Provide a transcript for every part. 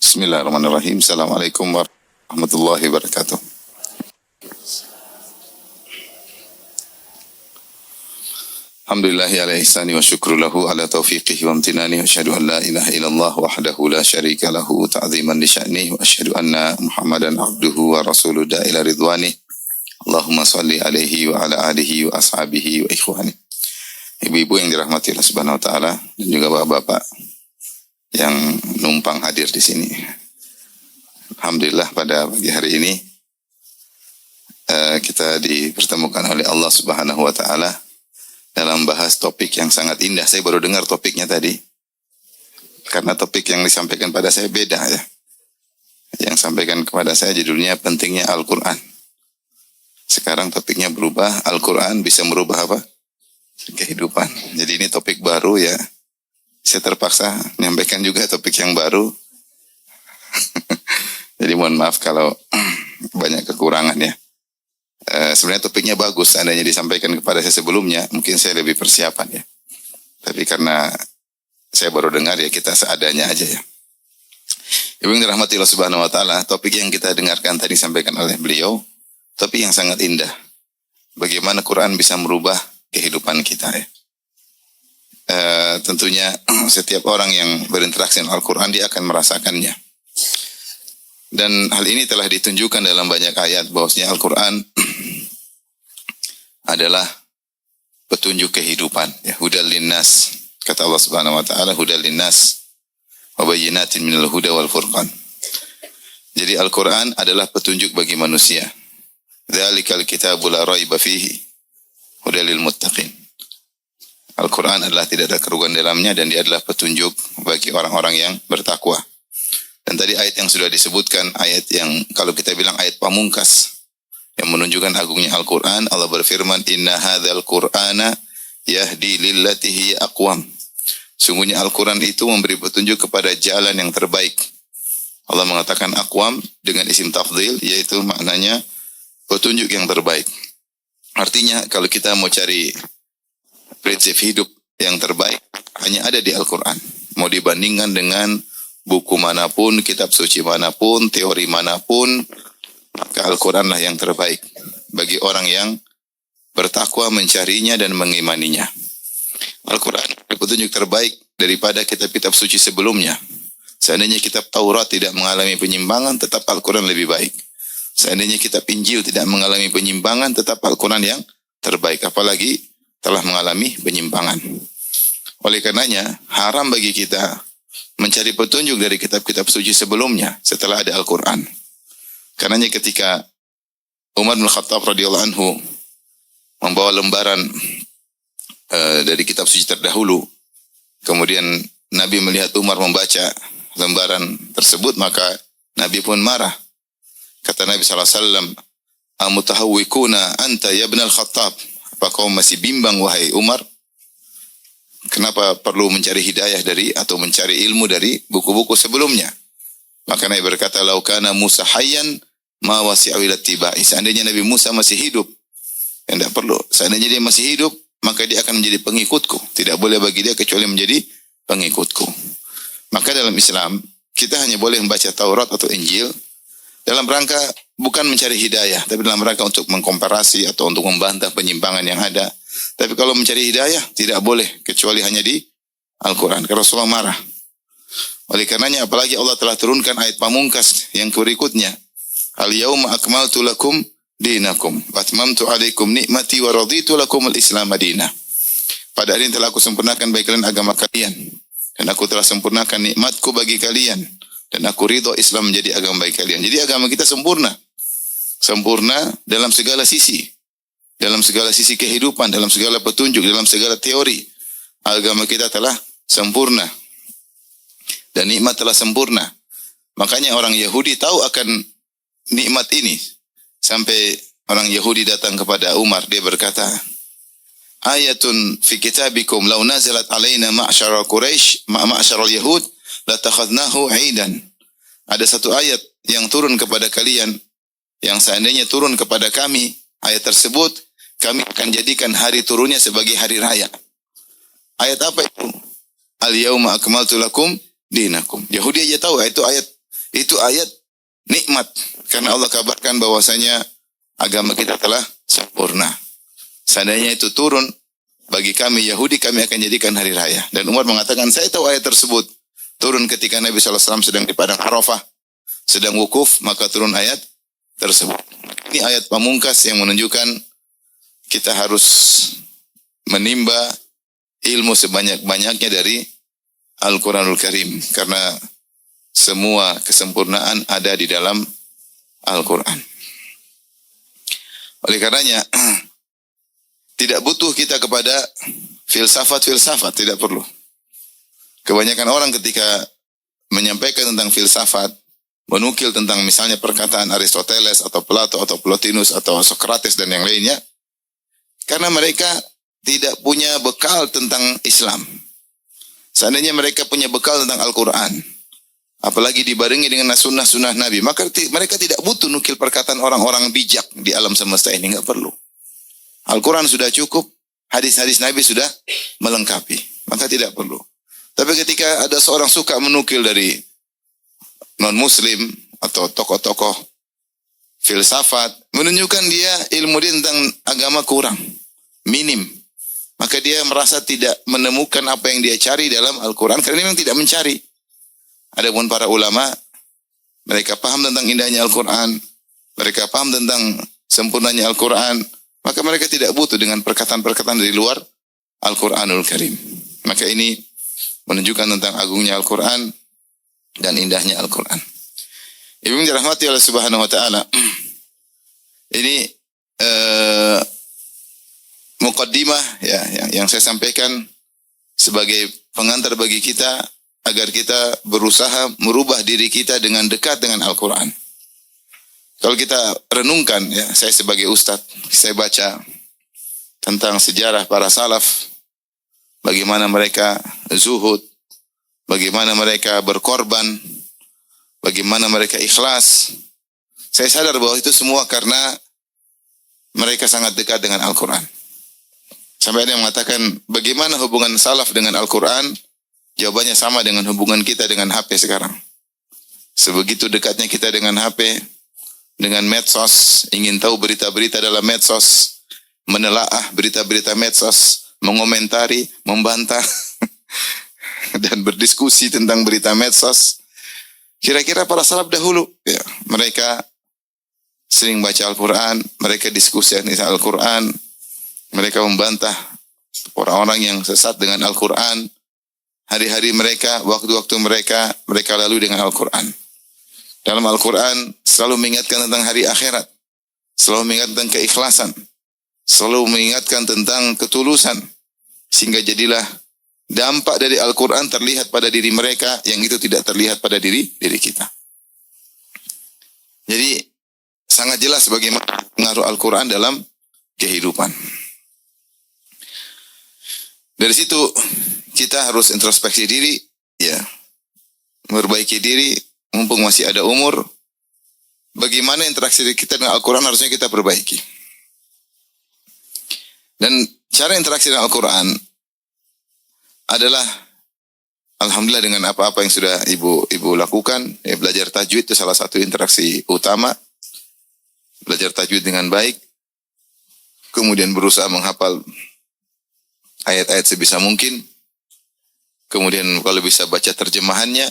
Bismillahirrahmanirrahim. Assalamualaikum warahmatullahi wabarakatuh. Alhamdulillahi ala ihsani wa syukru lahu ala taufiqihi wa amtinani wa asyhadu an la ilaha illallah wahdahu la syarika lahu ta'ziman li sya'nihi wa asyhadu anna Muhammadan abduhu wa rasuluhu ila ridwani. Allahumma salli alaihi wa ala alihi wa ashabihi wa ikhwani. Ibu-ibu yang dirahmati Allah Subhanahu wa taala dan juga bapak-bapak yang numpang hadir di sini. Alhamdulillah pada pagi hari ini kita dipertemukan oleh Allah Subhanahu wa taala dalam bahas topik yang sangat indah. Saya baru dengar topiknya tadi. Karena topik yang disampaikan pada saya beda ya. Yang sampaikan kepada saya judulnya pentingnya Al-Qur'an. Sekarang topiknya berubah, Al-Qur'an bisa merubah apa? Kehidupan. Jadi ini topik baru ya. Saya terpaksa menyampaikan juga topik yang baru. Jadi mohon maaf kalau banyak kekurangan ya. Sebenarnya topiknya bagus, seandainya disampaikan kepada saya sebelumnya, mungkin saya lebih persiapan ya. Tapi karena saya baru dengar ya kita seadanya aja ya. Ibu yang dirahmati Allah Subhanahu wa taala, topik yang kita dengarkan tadi disampaikan oleh beliau, topik yang sangat indah. Bagaimana Quran bisa merubah kehidupan kita ya. Tentunya setiap orang yang berinteraksi dengan Al-Quran dia akan merasakannya. Dan hal ini telah ditunjukkan dalam banyak ayat bahwasanya Al-Quran adalah petunjuk kehidupan. Ya, hudal linnas. Kata Allah Subhanahu wa taala, hudal linnas wa bayyinatin minal huda wal furqan. Jadi Al-Quran adalah petunjuk bagi manusia. Dzalikal kitabu la raiba fihi hudal lil muttaqin. Al-Quran adalah tidak ada kerugian dalamnya dan dia adalah petunjuk bagi orang-orang yang bertakwa. Dan tadi ayat yang sudah disebutkan, ayat yang kalau kita bilang ayat pamungkas yang menunjukkan agungnya Al-Quran, Allah berfirman, Inna hadzal Qur'ana yahdi lillati hiya aqwam. Sungguhnya Al-Quran itu memberi petunjuk kepada jalan yang terbaik. Allah mengatakan aqwam dengan isim tafdhil, yaitu maknanya petunjuk yang terbaik. Artinya kalau kita mau cari prinsip hidup yang terbaik hanya ada di Al-Quran. Mau dibandingkan dengan buku manapun, kitab suci manapun, teori manapun, maka Al-Quran lah yang terbaik bagi orang yang bertakwa mencarinya dan mengimaninya. Al-Quran petunjuk terbaik daripada kitab-kitab suci sebelumnya. Seandainya kitab Taurat tidak mengalami penyimpangan, tetap Al-Quran lebih baik. Seandainya kitab Injil tidak mengalami penyimpangan, tetap Al-Quran yang terbaik. Apalagi telah mengalami penyimpangan. Oleh karenanya, haram bagi kita mencari petunjuk dari kitab-kitab suci sebelumnya setelah ada Al-Quran. Karenanya ketika Umar bin Khattab radhiyallahu anhu membawa lembaran dari kitab suci terdahulu, kemudian Nabi melihat Umar membaca lembaran tersebut, maka Nabi pun marah. Kata Nabi SAW, Amutahawwikuna anta ya ibn al-Khattab. Apa kau masih bimbang wahai Umar? Kenapa perlu mencari hidayah dari atau mencari ilmu dari buku-buku sebelumnya? Maka Nabi berkata, "Lau kana Musa hayyan ma wasi'a ila tibai." Seandainya Nabi Musa masih hidup, tidak perlu. Seandainya dia masih hidup, maka dia akan menjadi pengikutku. Tidak boleh bagi dia kecuali menjadi pengikutku. Maka dalam Islam, kita hanya boleh membaca Taurat atau Injil dalam rangka bukan mencari hidayah, tapi dalam rangka untuk mengkomparasi atau untuk membantah penyimpangan yang ada. Tapi kalau mencari hidayah, tidak boleh kecuali hanya di Al-Quran. Karena Rasulullah marah. Oleh karenanya, apalagi Allah telah turunkan ayat pamungkas yang berikutnya. Al-yawma akmaltu lakum dinakum wa atmamtu alaikum ni'mati wa raditu lakum al-islam madinah. Pada hari ini telah aku sempurnakan bagi kalian agama kalian. Dan aku telah sempurnakan nikmatku bagi kalian. Dan aku ridho Islam menjadi agama bagi kalian. Jadi agama kita sempurna. Sempurna dalam segala sisi. Dalam segala sisi kehidupan, dalam segala petunjuk, dalam segala teori. Agama kita telah sempurna. Dan nikmat telah sempurna. Makanya orang Yahudi tahu akan nikmat ini. Sampai orang Yahudi datang kepada Umar. Dia berkata, Ayatun fi kitabikum law nazalat alaina ma'syara Quraisy ma'syara al-Yahud latakhadnahu 'aidan. Ada satu ayat yang turun kepada kalian yang seandainya turun kepada kami, ayat tersebut kami akan jadikan hari turunnya sebagai hari raya. Ayat apa itu? Al-yauma akmaltu lakum dinakum. Yahudi aja tahu itu ayat Itu ayat nikmat. Karena Allah kabarkan bahwasanya agama kita telah sempurna. Seandainya itu turun bagi kami Yahudi, kami akan jadikan hari raya. Dan Umar mengatakan, saya tahu ayat tersebut turun ketika Nabi SAW sedang di padang Arafah, sedang wukuf, maka turun ayat tersebut. Ini ayat pamungkas yang menunjukkan kita harus menimba ilmu sebanyak-banyaknya dari Al-Quranul Karim. Karena semua kesempurnaan ada di dalam Al-Quran. Oleh karenanya, tidak butuh kita kepada filsafat-filsafat, tidak perlu. Kebanyakan orang ketika menyampaikan tentang filsafat, menukil tentang misalnya perkataan Aristoteles atau Plato atau Plotinus atau Socrates dan yang lainnya, karena mereka tidak punya bekal tentang Islam. Seandainya mereka punya bekal tentang Al-Quran, apalagi dibarengi dengan sunnah-sunnah Nabi, maka mereka tidak butuh nukil perkataan orang-orang bijak di alam semesta ini, nggak perlu. Al-Quran sudah cukup, hadis-hadis Nabi sudah melengkapi, maka tidak perlu. Tapi ketika ada seorang suka menukil dari non-muslim atau tokoh-tokoh filsafat, menunjukkan dia ilmu dia tentang agama kurang, minim. Maka dia merasa tidak menemukan apa yang dia cari dalam Al-Quran, karena dia memang tidak mencari. Adapun para ulama, mereka paham tentang indahnya Al-Quran, mereka paham tentang sempurnanya Al-Quran, maka mereka tidak butuh dengan perkataan-perkataan dari luar Al-Quranul Karim. Maka ini menunjukkan tentang agungnya Al-Quran dan indahnya Al-Quran. Ibu yang dirahmati oleh Subhanahu wa Ta'ala, ini muqaddimah ya, yang saya sampaikan sebagai pengantar bagi kita agar kita berusaha merubah diri kita dengan dekat dengan Al-Quran. Kalau kita renungkan, ya, saya sebagai ustadz, saya baca tentang sejarah para salaf, bagaimana mereka zuhud, bagaimana mereka berkorban, bagaimana mereka ikhlas. Saya sadar bahwa itu semua karena mereka sangat dekat dengan Al-Quran. Sampai ada yang mengatakan, bagaimana hubungan salaf dengan Al-Quran? Jawabannya sama dengan hubungan kita dengan HP sekarang. Sebegitu dekatnya kita dengan HP, dengan medsos, ingin tahu berita-berita dalam medsos, menelaah berita-berita medsos, mengomentari, membantah, dan berdiskusi tentang berita medsos. Kira-kira para salaf dahulu, ya, mereka sering baca Al-Quran, mereka diskusi tentang Al-Quran, mereka membantah orang-orang yang sesat dengan Al-Quran. Hari-hari mereka, waktu-waktu mereka lalui dengan Al-Quran. Dalam Al-Quran selalu mengingatkan tentang hari akhirat, selalu mengingatkan tentang keikhlasan, selalu mengingatkan tentang ketulusan, sehingga jadilah dampak dari Al-Quran terlihat pada diri mereka yang itu tidak terlihat pada diri kita. Jadi sangat jelas bagaimana pengaruh Al-Quran dalam kehidupan. Dari situ kita harus introspeksi diri, ya, memperbaiki diri, mumpung masih ada umur. Bagaimana interaksi kita dengan Al-Quran harusnya kita perbaiki. Dan cara interaksi dengan Al-Quran adalah, alhamdulillah, dengan apa-apa yang sudah ibu lakukan. Ya, belajar tajwid itu salah satu interaksi utama. Belajar tajwid dengan baik, kemudian berusaha menghafal ayat-ayat sebisa mungkin, kemudian kalau bisa baca terjemahannya,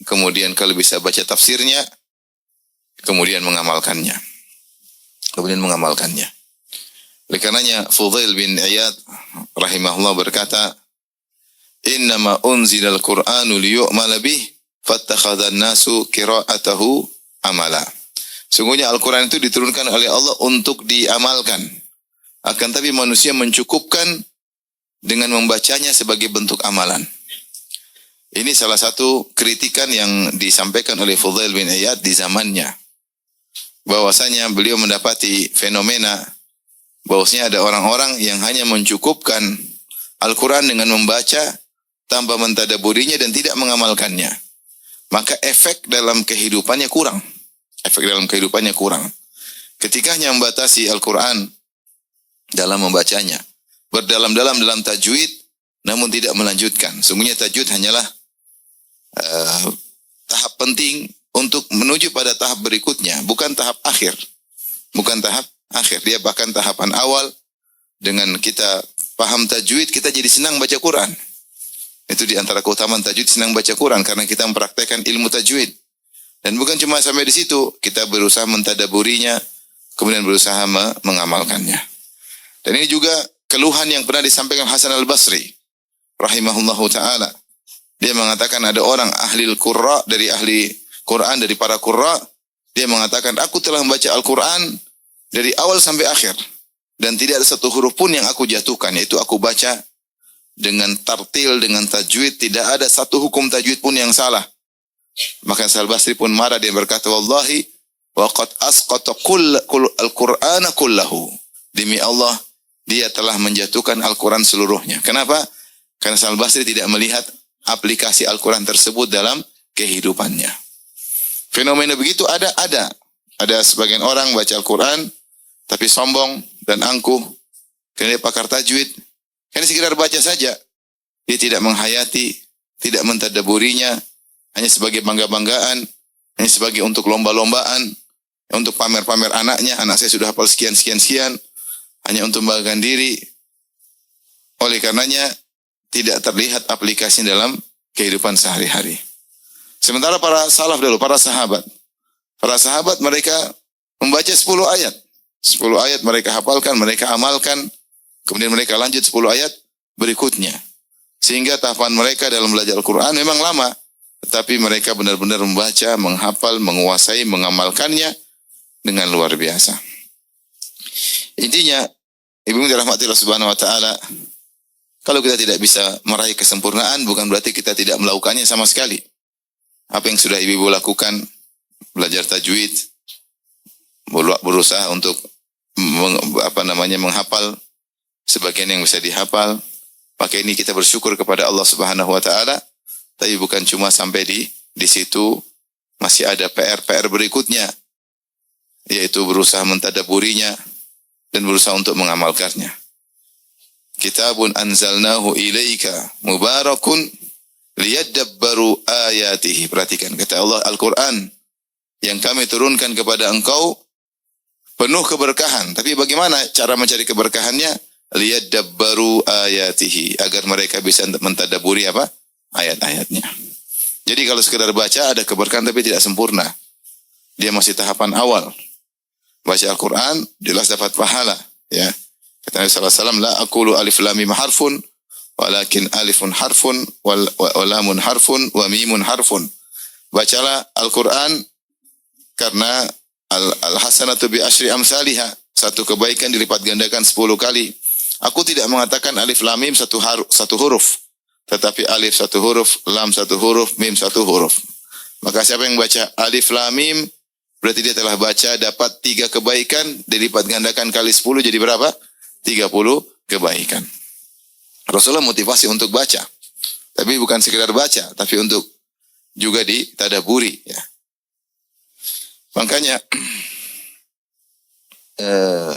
kemudian kalau bisa baca tafsirnya, kemudian mengamalkannya. Oleh karenanya Fudail bin Iyad rahimahullah berkata, "Innama unzilal Qur'anu liyu'mala bih, fattakhadhan nasu qira'atahu amala." Sungguhnya Al-Quran itu diturunkan oleh Allah untuk diamalkan. Akan tapi manusia mencukupkan dengan membacanya sebagai bentuk amalan. Ini salah satu kritikan yang disampaikan oleh Fudail bin Iyad di zamannya. Bahwasanya beliau mendapati fenomena bahwasanya ada orang-orang yang hanya mencukupkan Al-Quran dengan membaca tanpa mentadaburinya dan tidak mengamalkannya. Maka efek dalam kehidupannya kurang. Ketika hanya membatasi Al-Quran dalam membacanya, berdalam-dalam dalam tajwid, namun tidak melanjutkan. Sungguhnya tajwid hanyalah tahap penting untuk menuju pada tahap berikutnya, bukan tahap akhir. Bukan tahap akhir, dia bahkan tahapan awal. Dengan kita paham tajwid, kita jadi senang baca Quran. Itu di antara keutamaan tajwid, senang baca Quran karena kita mempraktekkan ilmu tajwid. Dan bukan cuma sampai di situ, kita berusaha mentadaburinya, kemudian berusaha mengamalkannya. Dan ini juga keluhan yang pernah disampaikan Hasan al-Basri rahimahullahu taala. Dia mengatakan ada orang ahli al-qurra, dari ahli Quran, dari para qurra, dia mengatakan aku telah membaca Al-Quran dari awal sampai akhir dan tidak ada satu huruf pun yang aku jatuhkan, yaitu aku baca dengan tartil, dengan tajwid, tidak ada satu hukum tajwid pun yang salah. Maka Hasan al-Basri pun marah, dia berkata, wallahi waqad asqata al-Qur'ana kullahu. Demi Allah, dia telah menjatuhkan Al-Quran seluruhnya. Kenapa? Karena Hasan al-Basri tidak melihat aplikasi Al-Quran tersebut dalam kehidupannya. Fenomena begitu ada. Ada sebagian orang baca Al-Quran, tapi sombong dan angkuh. Karena dia pakar tajwid. Karena sekedar baca saja. Dia tidak menghayati, tidak mentadaburinya. Hanya sebagai bangga-banggaan. Hanya sebagai untuk lomba-lombaan. Untuk pamer-pamer anaknya. Anak saya sudah hafal sekian. Hanya untuk membanggakan diri. Oleh karenanya, tidak terlihat aplikasi dalam kehidupan sehari-hari. Sementara para salaf dulu, para sahabat. Para sahabat mereka membaca 10 ayat. 10 ayat mereka hafalkan, mereka amalkan. Kemudian mereka lanjut 10 ayat berikutnya. Sehingga tahapan mereka dalam belajar Al-Quran memang lama. Tetapi mereka benar-benar membaca, menghafal, menguasai, mengamalkannya dengan luar biasa. Intinya, ibu dirahmati Allah Subhanahu wa taala, kalau kita tidak bisa meraih kesempurnaan bukan berarti kita tidak melakukannya sama sekali. Apa yang sudah ibu lakukan, belajar tajwid, berusaha untuk menghafal sebagian yang bisa dihafal. Pakai ini kita bersyukur kepada Allah Subhanahu wa taala. Tapi bukan cuma sampai di situ, masih ada PR berikutnya, yaitu berusaha mentadaburinya dan berusaha untuk mengamalkannya. Kitabun anzalnahu ilaika mubarakun liyadabbaru ayatihi. Perhatikan kata Allah, Al-Quran yang kami turunkan kepada engkau penuh keberkahan. Tapi bagaimana cara mencari keberkahannya? Liyadabbaru ayatihi, agar mereka bisa mentadaburi apa? Ayat-ayatnya. Jadi kalau sekedar baca ada keberkahan tapi tidak sempurna. Dia masih tahapan awal. Baca Al-Quran jelas dapat pahala, ya. Kata Nabi sallallahu alaihi wasallam, la aqulu alif lam mim harfun walakin alifun harfun wa lamun harfun wa mimun harfun. Bacalah Al-Quran karena al-hasanatu bi asyri amsalihha. Satu kebaikan dilipat gandakan 10 kali. Aku tidak mengatakan alif lam mim satu huruf. Tetapi alif 1 huruf, lam 1 huruf, mim 1 huruf. Maka siapa yang baca alif lam mim, berarti dia telah baca dapat 3 kebaikan, dilipat gandakan kali 10 jadi berapa? 30 kebaikan. Rasulullah motivasi untuk baca. Tapi bukan sekedar baca, tapi untuk juga ditadaburi, ya. Makanya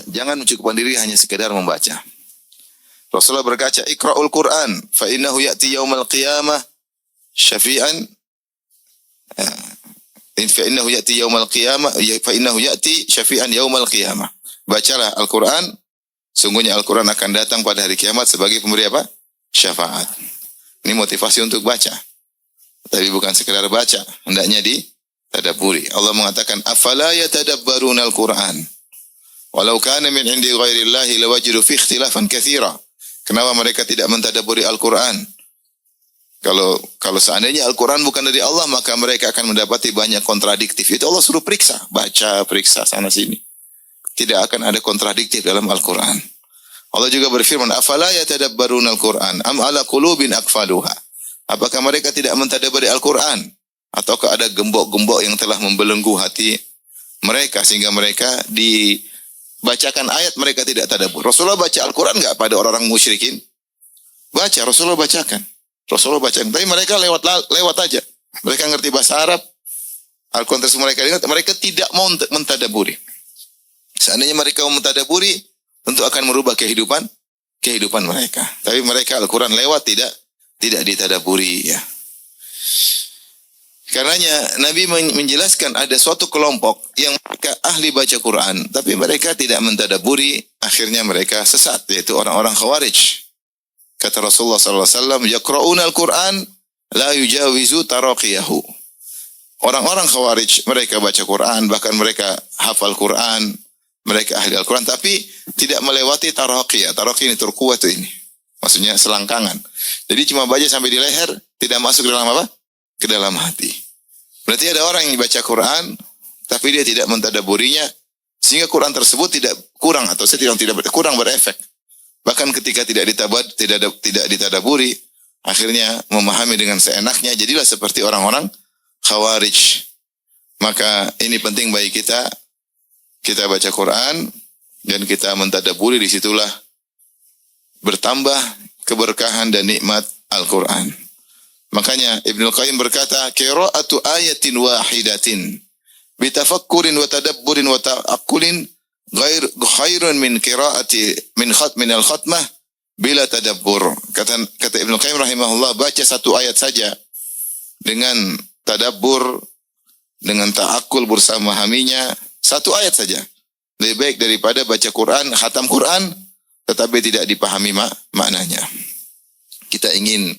jangan mencukupkan diri hanya sekedar membaca. Rasulullah berkata, "Iqra'ul Qur'an fa innahu ya'ti yaumal qiyamah syafi'an." Fa innahu ya'ti yaumal qiyamah fa innahu ya'ti syafi'an yaumal qiyamah. Bacalah Al-Qur'an, sungguhnya Al-Qur'an akan datang pada hari kiamat sebagai pemberi apa? Syafaat. Ini motivasi untuk baca. Tapi bukan sekedar baca, hendaknya ditadabburi. Allah mengatakan, "Afala yatadabbaruna al-Qur'an? Walau kana min 'indi ghairillahi lawajidu fi ikhtilafan katsira." Kenapa mereka tidak mentadabburi Al-Quran? Kalau seandainya Al-Quran bukan dari Allah, maka mereka akan mendapati banyak kontradiktif. Itu Allah suruh periksa, baca, periksa sana sini. Tidak akan ada kontradiktif dalam Al-Quran. Allah juga berfirman, "Afala yatadabbaruna Al-Quran am ala qulubin aqfaluha?" Apakah mereka tidak mentadabburi Al-Quran? Ataukah ada gembok-gembok yang telah membelenggu hati mereka sehingga mereka bacakan ayat mereka tidak tadabbur. Rasulullah baca Al-Quran enggak pada orang-orang musyrikin? Baca, Rasulullah bacakan. Tapi mereka lewat aja. Mereka ngerti bahasa Arab. Al-Quran tersebut mereka tidak mau mentadaburi. Seandainya mereka mau mentadaburi, tentu akan merubah kehidupan mereka. Tapi mereka Al-Quran lewat tidak ditadaburi, ya. Karenanya Nabi menjelaskan ada suatu kelompok yang mereka ahli baca Quran, tapi mereka tidak mentadaburi, akhirnya mereka sesat, yaitu orang-orang Khawarij. Kata Rasulullah SAW, yaqra'una al-Quran la yujawizu taraqiyahu. Orang-orang Khawarij, mereka baca Quran, bahkan mereka hafal Quran, mereka ahli Al-Quran, tapi tidak melewati taraqiyah. Taraqiyah ini turkuah itu ini. Maksudnya selangkangan. Jadi cuma baca sampai di leher, tidak masuk ke dalam apa? Ke dalam hati. Berarti ada orang yang baca Quran, tapi dia tidak mentadaburinya, sehingga Quran tersebut tidak kurang, atau saya tidak kurang berefek. Bahkan ketika tidak ditadaburi, akhirnya memahami dengan seenaknya, jadilah seperti orang-orang Khawarij. Maka ini penting bagi kita baca Quran, dan kita mentadaburi, disitulah bertambah keberkahan dan nikmat Al-Quran. Makanya Ibnu Qayyim berkata, qira'atu ayatin wahidatin bitafakkurin wa tadabburin wa ta'aqqulin khairun min qira'ati min al-khatmah bila tadabbur. Kata Ibnu Qayyim rahimahullah, baca satu ayat saja dengan tadabbur, dengan ta'aqqul bersama memahaminya, satu ayat saja lebih baik daripada baca Quran, khatam Quran tetapi tidak dipahami maknanya. Kita ingin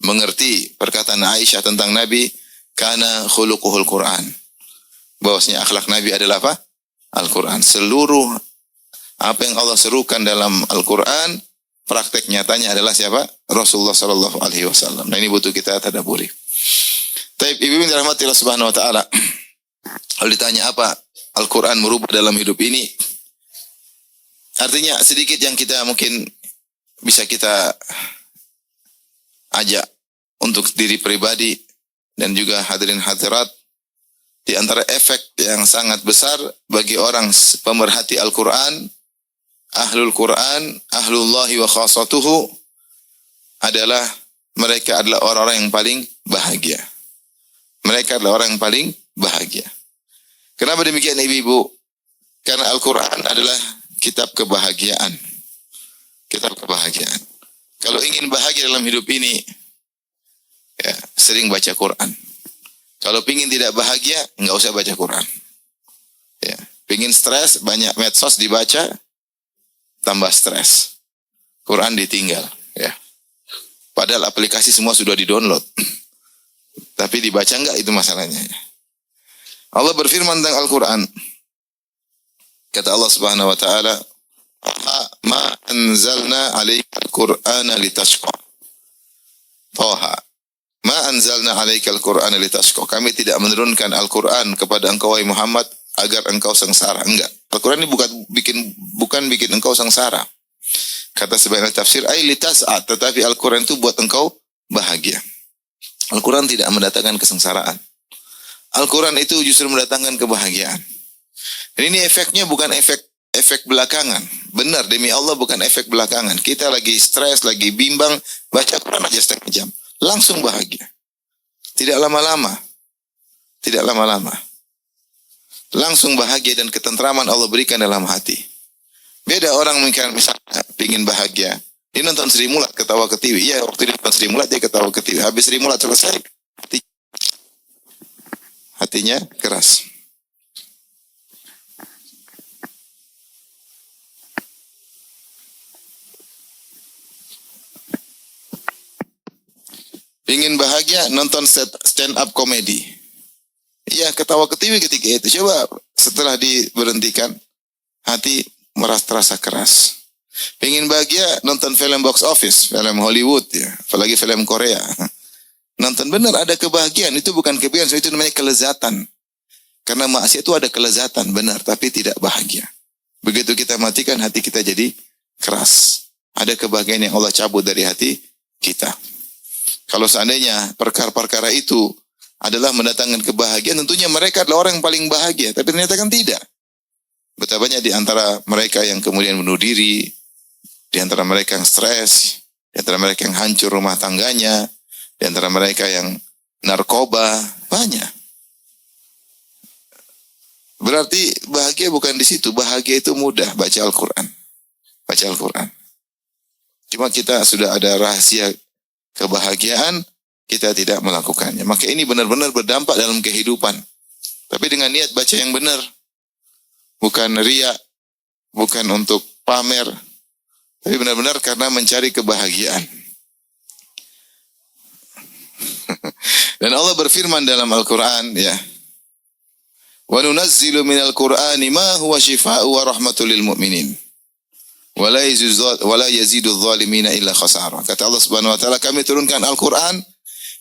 mengerti perkataan Aisyah tentang Nabi, kana khuluquhul Quran. Bahwasanya akhlak Nabi adalah apa? Al-Quran. Seluruh apa yang Allah serukan dalam Al-Quran, praktek nyatanya adalah siapa? Rasulullah sallallahu alaihi wasallam. Nah, ini butuh kita tadabburi. Taib, ibu yang dirahmati Allah Subhanahu wa taala. Kalau ditanya apa Al-Quran merubah dalam hidup ini? Artinya sedikit yang kita mungkin bisa kita ajak untuk diri pribadi dan juga hadirin hadirat, di antara efek yang sangat besar bagi orang pemerhati Al-Quran, ahlul Quran, ahlullahi wa khasatuhu, adalah mereka adalah orang-orang yang paling bahagia. Mereka adalah orang yang paling bahagia. Kenapa demikian ibu-ibu? Karena Al-Quran adalah kitab kebahagiaan. Kitab kebahagiaan. Kalau ingin bahagia dalam hidup ini, ya, sering baca Quran. Kalau pingin tidak bahagia, enggak usah baca Quran. Ya, pingin stres, banyak medsos dibaca, tambah stres. Quran ditinggal. Ya. Padahal aplikasi semua sudah di-download. Tapi dibaca enggak, itu masalahnya. Allah berfirman tentang Al-Quran. Kata Allah Subhanahu wa taala, ma anzalna 'alaikal Qur'ana litashqa. Thaha. Ma anzalna 'alaikal Qur'ana litashqa. Kami tidak menurunkan Al-Qur'an kepada engkau wahai Muhammad agar engkau sengsara. Enggak. Al-Qur'an ini bukan bikin engkau sengsara. Kata sebagian tafsir, ai litas'at, tetapi Al-Qur'an itu buat engkau bahagia. Al-Qur'an tidak mendatangkan kesengsaraan. Al-Qur'an itu justru mendatangkan kebahagiaan. Dan ini efeknya bukan efek belakangan. Benar, demi Allah bukan efek belakangan. Kita lagi stres, lagi bimbang, baca Quran aja setengah jam. Langsung bahagia. Tidak lama-lama. Tidak lama-lama. Langsung bahagia dan ketentraman Allah berikan dalam hati. Beda orang mungkin misalnya ingin bahagia. Dia nonton Sri Mulat ketawa ketiwi. Iya, waktu dia nonton Sri Mulat dia ketawa ketiwi. Habis Sri Mulat selesai, hatinya keras. Ingin bahagia, nonton stand up comedy. Iya, ketawa ketiwi ketika itu. Coba setelah diberhentikan, hati terasa keras. Ingin bahagia, nonton film box office, film Hollywood, ya, apalagi film Korea. Nonton, benar ada kebahagiaan. Itu bukan kebahagiaan, itu namanya kelezatan. Karena maksiat itu ada kelezatan, benar, tapi tidak bahagia. Begitu kita matikan, hati kita jadi keras. Ada kebahagiaan yang Allah cabut dari hati kita. Kalau seandainya perkara-perkara itu adalah mendatangkan kebahagiaan, tentunya mereka adalah orang yang paling bahagia. Tapi ternyata kan tidak. Betapa banyak di antara mereka yang kemudian bunuh diri, di antara mereka yang stres, di antara mereka yang hancur rumah tangganya, di antara mereka yang narkoba, banyak. Berarti bahagia bukan di situ. Bahagia itu mudah, baca Al-Quran. Baca Al-Quran. Cuma kita sudah ada rahasia kebahagiaan, kita tidak melakukannya. Maka ini benar-benar berdampak dalam kehidupan. Tapi dengan niat baca yang benar. Bukan riya, bukan untuk pamer, tapi benar-benar karena mencari kebahagiaan. Dan Allah berfirman dalam Al-Quran, ya, wa nunazzilu minal Qur'ani ma huwa shifaa'u wa rahmatul lil mu'minin wa la yazidu adh-dhalimina illa khasara. Kata Allah Subhanahu wa taala, kami turunkan Al-Quran,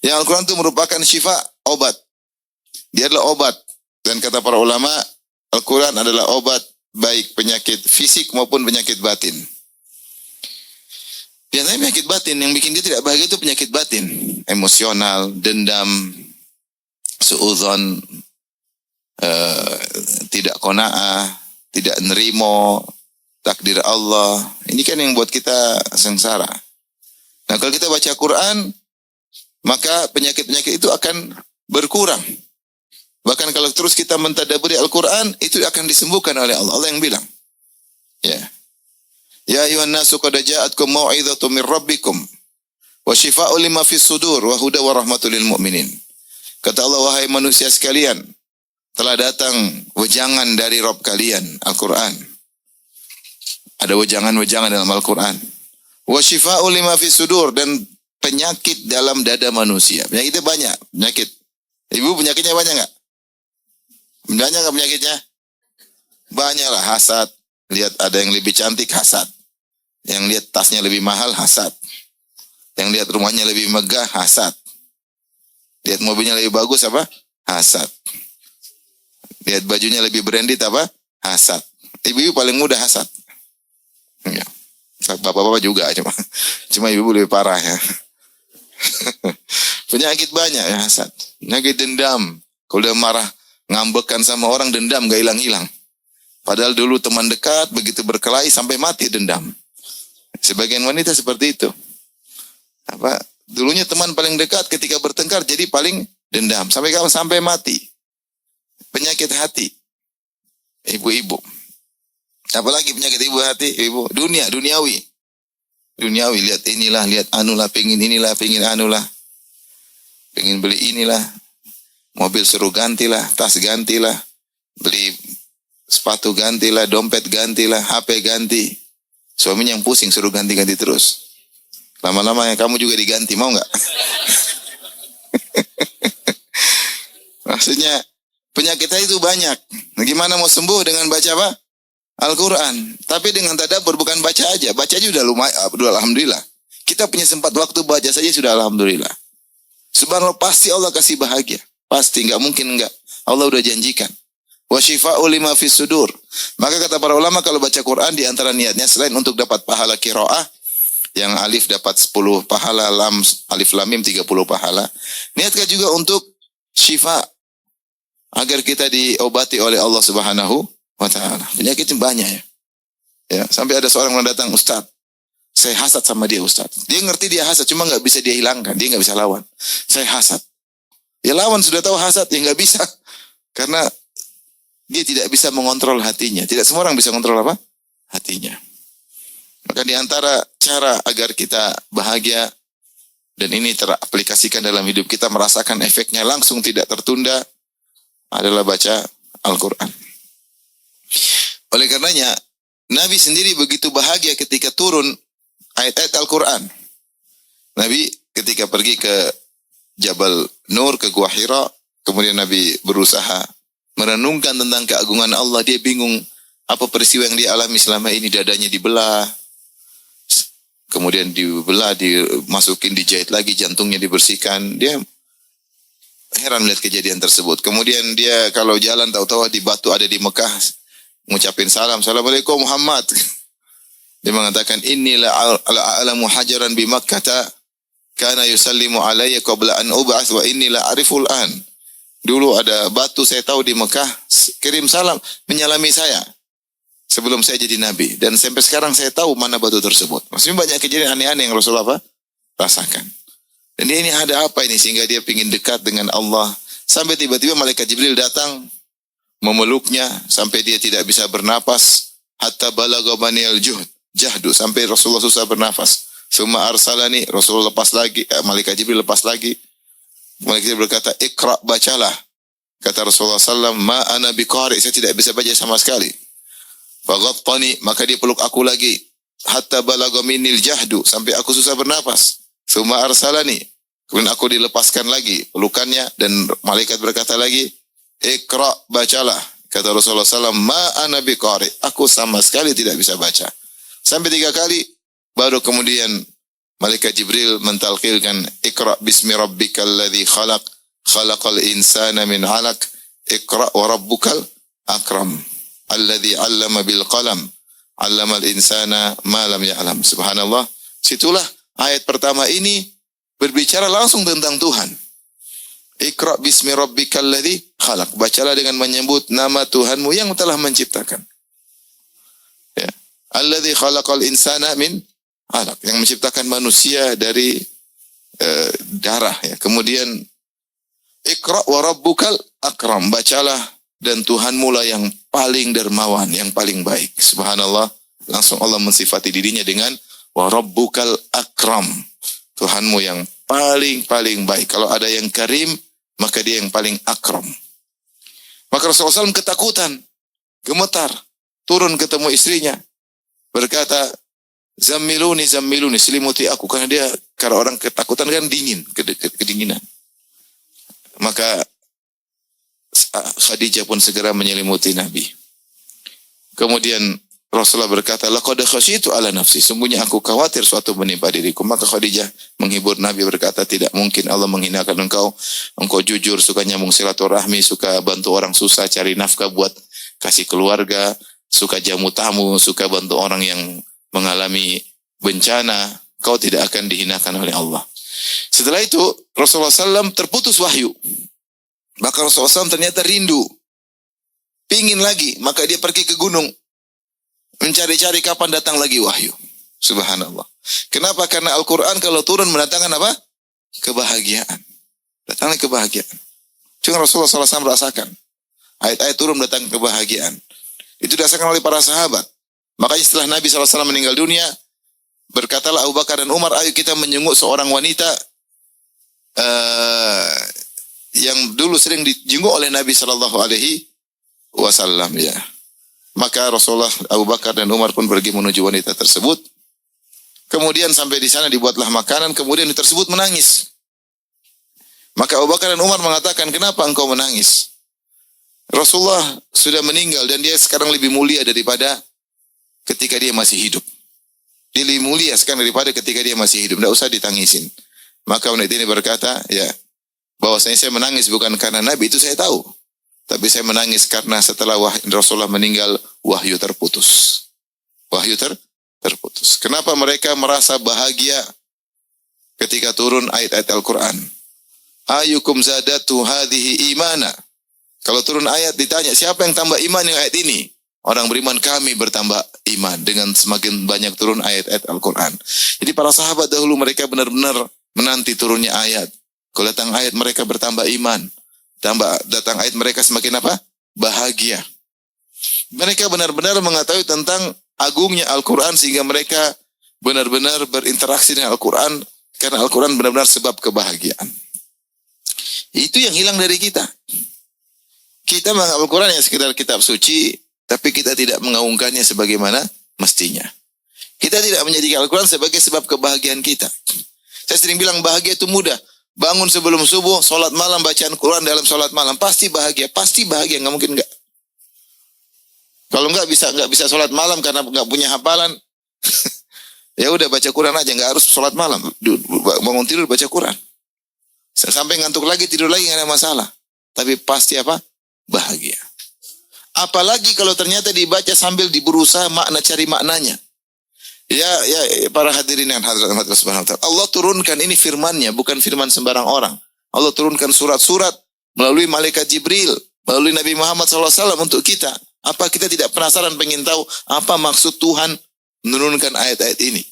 yang Al-Quran itu merupakan syifa, obat. Dia adalah obat. Dan kata para ulama, Al-Quran adalah obat baik penyakit fisik maupun penyakit batin. Biasanya penyakit batin yang bikin dia tidak bahagia itu penyakit batin, emosional, dendam, suudzon, tidak qanaah, tidak nerimo takdir Allah. Ini kan yang buat kita sengsara. Nah, kalau kita baca Quran, maka penyakit-penyakit itu akan berkurang. Bahkan kalau terus kita mentadaburi Al-Quran, itu akan disembuhkan oleh Allah. Allah yang bilang. Ya. Ya ayuhan nasu qad ja'atkum mau'izatun min rabbikum wa shifaa'un lima fis sudur wa huda wa rahmatul lil mu'minin. Kata Allah, wahai manusia sekalian, telah datang wejangan dari Rabb kalian, Al-Quran. Ada wejangan-wejangan dalam Al-Quran. Wa shifaa'un lima fis sudur, dan penyakit dalam dada manusia. Penyakitnya banyak, penyakit. Ibu penyakitnya banyak enggak? Banyak enggak penyakitnya? Banyak lah, hasad. Lihat ada yang lebih cantik, hasad. Yang lihat tasnya lebih mahal, hasad. Yang lihat rumahnya lebih megah, hasad. Lihat mobilnya lebih bagus, apa? Hasad. Lihat bajunya lebih branded, apa? Hasad. Ibu-ibu paling mudah hasad. Ya. Bapak-bapak juga, cuma ibu lebih parah ya. Penyakit banyak ya, hasad. Penyakit dendam. Kalau udah marah, ngambekan sama orang, dendam gak hilang-hilang. Padahal dulu teman dekat, begitu berkelahi sampai mati dendam. Sebagian wanita seperti itu. Dulunya teman paling dekat, ketika bertengkar jadi paling dendam. Sampai mati. Penyakit hati. Ibu-ibu. Apalagi penyakit ibu hati, ibu. Duniawi. Duniawi, lihat inilah, lihat anulah, pengin inilah, pengin anulah. Pengin beli inilah. Mobil suruh gantilah, tas gantilah. Beli sepatu gantilah, dompet gantilah, HP ganti. Suaminya yang pusing suruh ganti-ganti terus. Lama-lama yang kamu juga diganti, mau nggak? Maksudnya penyakit itu banyak. Nah, gimana mau sembuh dengan baca apa? Al-Quran. Tapi dengan tadabbur, bukan baca aja. Baca aja udah lumayan, alhamdulillah. Kita punya sempat waktu baca saja sudah alhamdulillah. Subhanallah, pasti Allah kasih bahagia. Pasti, nggak mungkin nggak. Allah udah janjikan. Wa shifa'u lima fis sudur. Maka kata para ulama, kalau baca Quran di antara niatnya selain untuk dapat pahala qiraah, yang alif dapat 10 pahala, lam alif lam mim 30 pahala. Niatkan juga untuk syifa, agar kita diobati oleh Allah Subhanahu wa taala. Penyakitnya banyak ya. Ya, sampai ada seorang yang datang, Ustaz, saya hasad sama dia, Ustaz. Dia ngerti dia hasad, cuma nggak bisa dia hilangkan, dia nggak bisa lawan. Saya hasad. Ya lawan, sudah tahu hasad, ya nggak bisa. Karena dia tidak bisa mengontrol hatinya. Tidak semua orang bisa mengontrol apa? Hatinya. Maka di antara cara agar kita bahagia, dan ini teraplikasikan dalam hidup kita, merasakan efeknya langsung tidak tertunda, adalah baca Al-Quran. Oleh karenanya, Nabi sendiri begitu bahagia ketika turun ayat-ayat Al-Quran. Nabi ketika pergi ke Jabal Nur, ke Gua Hira, kemudian Nabi berusaha merenungkan tentang keagungan Allah. Dia bingung apa peristiwa yang dia alami selama ini. Dadanya dibelah, kemudian dibelah, dimasukin, dijahit lagi, jantungnya dibersihkan. Dia heran melihat kejadian tersebut. Kemudian dia kalau jalan tahu-tahu di batu ada di Mekah, ngucapin salam, Assalamualaikum Muhammad. Dia mengatakan, inni la'alamu hajaran bi Makkah kana yusallimu alayya qabla an ub'ats wa inni la'ariful an. Dulu ada batu saya tahu di Mekah, kirim salam, menyalami saya sebelum saya jadi nabi. Dan sampai sekarang saya tahu mana batu tersebut. Maksudnya banyak kejadian aneh-aneh yang Rasulullah rasakan. Dan ini ada apa ini sehingga dia ingin dekat dengan Allah. Sampai tiba-tiba malaikat Jibril datang memeluknya sampai dia tidak bisa bernapas. Hatta balagha banil jahdu, sampai Rasulullah susah bernafas. Summa arsalani, Rasulullah lepas lagi, malaikat Jibril lepas lagi. Malaikat berkata, "Iqra, bacalah." Kata Rasulullah SAW, "Ma ana biqari," saya tidak bisa baca sama sekali. Faghattani, maka dia peluk aku lagi. Hatta balagha minnil jahdu, sampai aku susah bernapas. Summa arsalani, kemudian aku dilepaskan lagi pelukannya dan malaikat berkata lagi, "Iqra, bacalah." Kata Rasulullah SAW, "Ma ana biqari," aku sama sekali tidak bisa baca. Sampai 3 kali, baru kemudian malaikat Jibril mentalqilkan, "Iqra bismi rabbikal ladzi khalaq, khalaqal insana min 'alaq, iqra wa rabbukal akram, alladzi 'allama bil qalam, 'allamal insana ma lam ya'lam." Subhanallah. Situlah ayat pertama ini berbicara langsung tentang Tuhan. Iqra bismi rabbikal ladzi khalaq. Bacalah dengan menyebut nama Tuhanmu yang telah menciptakan. Ya. Alladzi khalaqal insana min 'alaq, yang menciptakan manusia dari darah, ya. Kemudian Iqra wa rabbukal akram, bacalah dan Tuhanmu lah yang paling dermawan, yang paling baik. Subhanallah, langsung Allah mensifati dirinya dengan wa rabbukal akram, Tuhanmu yang paling baik. Kalau ada yang karim, maka dia yang paling akram. Maka Rasulullah SAW ketakutan, gemetar, turun ketemu istrinya, berkata, "Zammiluni, zammiluni," selimuti aku, karena orang ketakutan kan dingin, kedinginan. Maka Khadijah pun segera menyelimuti Nabi. Kemudian Rasulullah berkata, "Laqad khasyitu ala nafsi," sungguhnya aku khawatir suatu menimpa diriku. Maka Khadijah menghibur Nabi berkata, "Tidak mungkin Allah menghinakan engkau. Engkau jujur, suka nyambung silaturahmi, suka bantu orang susah, cari nafkah buat kasih keluarga, suka jamu tamu, suka bantu orang yang mengalami bencana. Kau tidak akan dihinakan oleh Allah." Setelah itu Rasulullah SAW terputus wahyu. Maka Rasulullah SAW ternyata rindu, pingin lagi. Maka dia pergi ke gunung, mencari-cari kapan datang lagi wahyu. Subhanallah. Kenapa? Karena Al-Quran kalau turun mendatangkan apa? Kebahagiaan. Datangnya kebahagiaan. Cuma Rasulullah SAW merasakan ayat-ayat turun mendatangkan kebahagiaan. Itu dirasakan oleh para sahabat. Makanya setelah Nabi SAW meninggal dunia, berkatalah Abu Bakar dan Umar, "Ayo kita menjenguk seorang wanita yang dulu sering dijenguk oleh Nabi SAW." Ya. Maka Rasulullah, Abu Bakar dan Umar pun pergi menuju wanita tersebut. Kemudian sampai di sana dibuatlah makanan, kemudian tersebut menangis. Maka Abu Bakar dan Umar mengatakan, "Kenapa engkau menangis? Rasulullah sudah meninggal dan dia sekarang lebih mulia daripada ketika dia masih hidup. Dia lebih mulia sekarang daripada ketika dia masih hidup. Tidak usah ditangisin." Maka wanita ini berkata, "Ya, bahwasanya saya menangis bukan karena Nabi, itu saya tahu. Tapi saya menangis karena setelah Rasulullah meninggal, wahyu terputus." Wahyu terputus. Kenapa mereka merasa bahagia ketika turun ayat-ayat Al-Quran? "Ayyukum zadatu hadhihi imana." Kalau turun ayat ditanya, siapa yang tambah iman yang ayat ini? Orang beriman, kami bertambah iman dengan semakin banyak turun ayat-ayat Al-Quran. Jadi para sahabat dahulu mereka benar-benar menanti turunnya ayat. Kalau datang ayat mereka bertambah iman. Datang ayat mereka semakin apa? Bahagia. Mereka benar-benar mengetahui tentang agungnya Al-Quran sehingga mereka benar-benar berinteraksi dengan Al-Quran karena Al-Quran benar-benar sebab kebahagiaan. Itu yang hilang dari kita. Kita menganggap Al-Quran yang sekedar kitab suci, tapi kita tidak mengaungkannya sebagaimana mestinya. Kita tidak menjadikan Al-Quran sebagai sebab kebahagiaan kita. Saya sering bilang bahagia itu mudah. Bangun sebelum subuh, sholat malam, bacaan Quran dalam sholat malam. Pasti bahagia, nggak mungkin nggak. Kalau nggak bisa sholat malam karena nggak punya hafalan, ya udah baca Quran aja, nggak harus sholat malam. Bangun tidur baca Quran. Sampai ngantuk lagi, tidur lagi nggak ada masalah. Tapi pasti apa? Bahagia. Apalagi kalau ternyata dibaca sambil berusaha cari maknanya. Ya, para hadirin yang hadirat subhanahu wa ta'ala. Allah turunkan ini firman-Nya, bukan firman sembarang orang. Allah turunkan surat-surat melalui malaikat Jibril, melalui Nabi Muhammad SAW untuk kita. Apa kita tidak penasaran pengen tahu apa maksud Tuhan menurunkan ayat-ayat ini?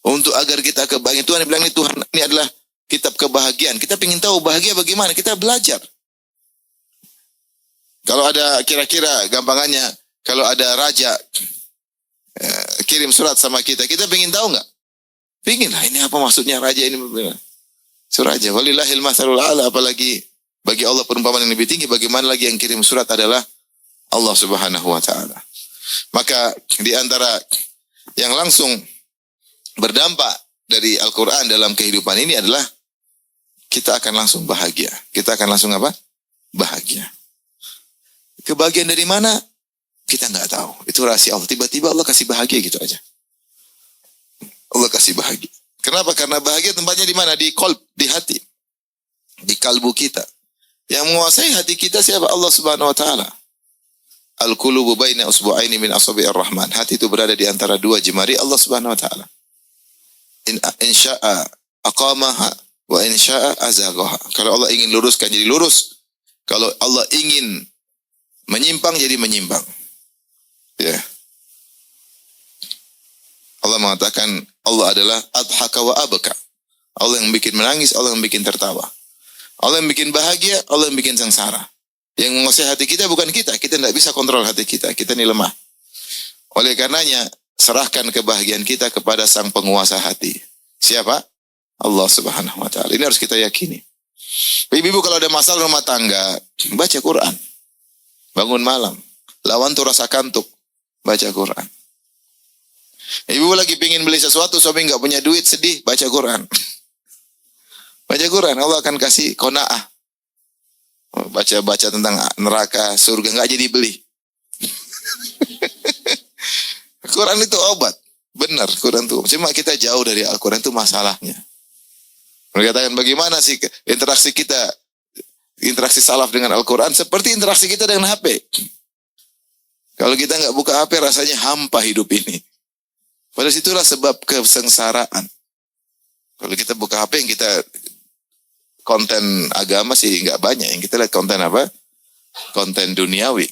Untuk agar kita kebahagiaan. Tuhan bilang ini Tuhan ini adalah kitab kebahagiaan. Kita pengen tahu bahagia bagaimana? Kita belajar. Kalau ada kira-kira gampangannya, kalau ada raja kirim surat sama kita, kita pengen tahu nggak? Pengen lah, ini apa maksudnya raja ini? Surat aja. Walillahil matsalul a'la, apalagi bagi Allah perumpamaan yang lebih tinggi, bagaimana lagi yang kirim surat adalah Allah Subhanahu wa taala. Maka di antara yang langsung berdampak dari Al-Qur'an dalam kehidupan ini adalah kita akan langsung bahagia. Kita akan langsung apa? Bahagia. Kebahagiaan dari mana? Kita nggak tahu. Itu rahasia Allah. Tiba-tiba Allah kasih bahagia gitu aja. Allah kasih bahagia. Kenapa? Karena bahagia tempatnya di mana? Di qalb, di hati. Di kalbu kita. Yang menguasai hati kita siapa? Allah Subhanahu wa taala. Al-qulubu baina usbu'aini min asabi'ir rahman. Hati itu berada di antara dua jemari Allah Subhanahu wa taala. In syaa aqamaha wa in syaa azaghaha. Kalau Allah ingin luruskan jadi lurus. Kalau Allah ingin menyimpang jadi menyimpang. Ya. Allah mengatakan Allah adalah adhaka wa abaka. Allah yang bikin menangis, Allah yang bikin tertawa. Allah yang bikin bahagia, Allah yang bikin sengsara. Yang menguasai hati kita bukan kita. Kita tidak bisa kontrol hati kita. Kita ini lemah. Oleh karenanya, serahkan kebahagiaan kita kepada sang penguasa hati. Siapa? Allah Subhanahu wa taala. Ini harus kita yakini. Ibu-ibu kalau ada masalah rumah tangga, baca Quran. Bangun malam. Lawan tuh rasa kantuk. Baca Quran. Ibu lagi pingin beli sesuatu, suami nggak punya duit, sedih, baca Quran. Baca Quran, Allah akan kasih qanaah. Baca tentang neraka, surga, nggak jadi beli. Quran itu obat. Benar, Quran itu. Cuma kita jauh dari Al-Quran itu masalahnya. Mereka katakan bagaimana sih interaksi salaf dengan Al-Quran seperti interaksi kita dengan HP. Kalau kita nggak buka HP rasanya hampa hidup ini. Pada situlah sebab kesengsaraan. Kalau kita buka HP yang kita konten agama sih nggak banyak. Yang kita lihat konten apa? Konten duniawi.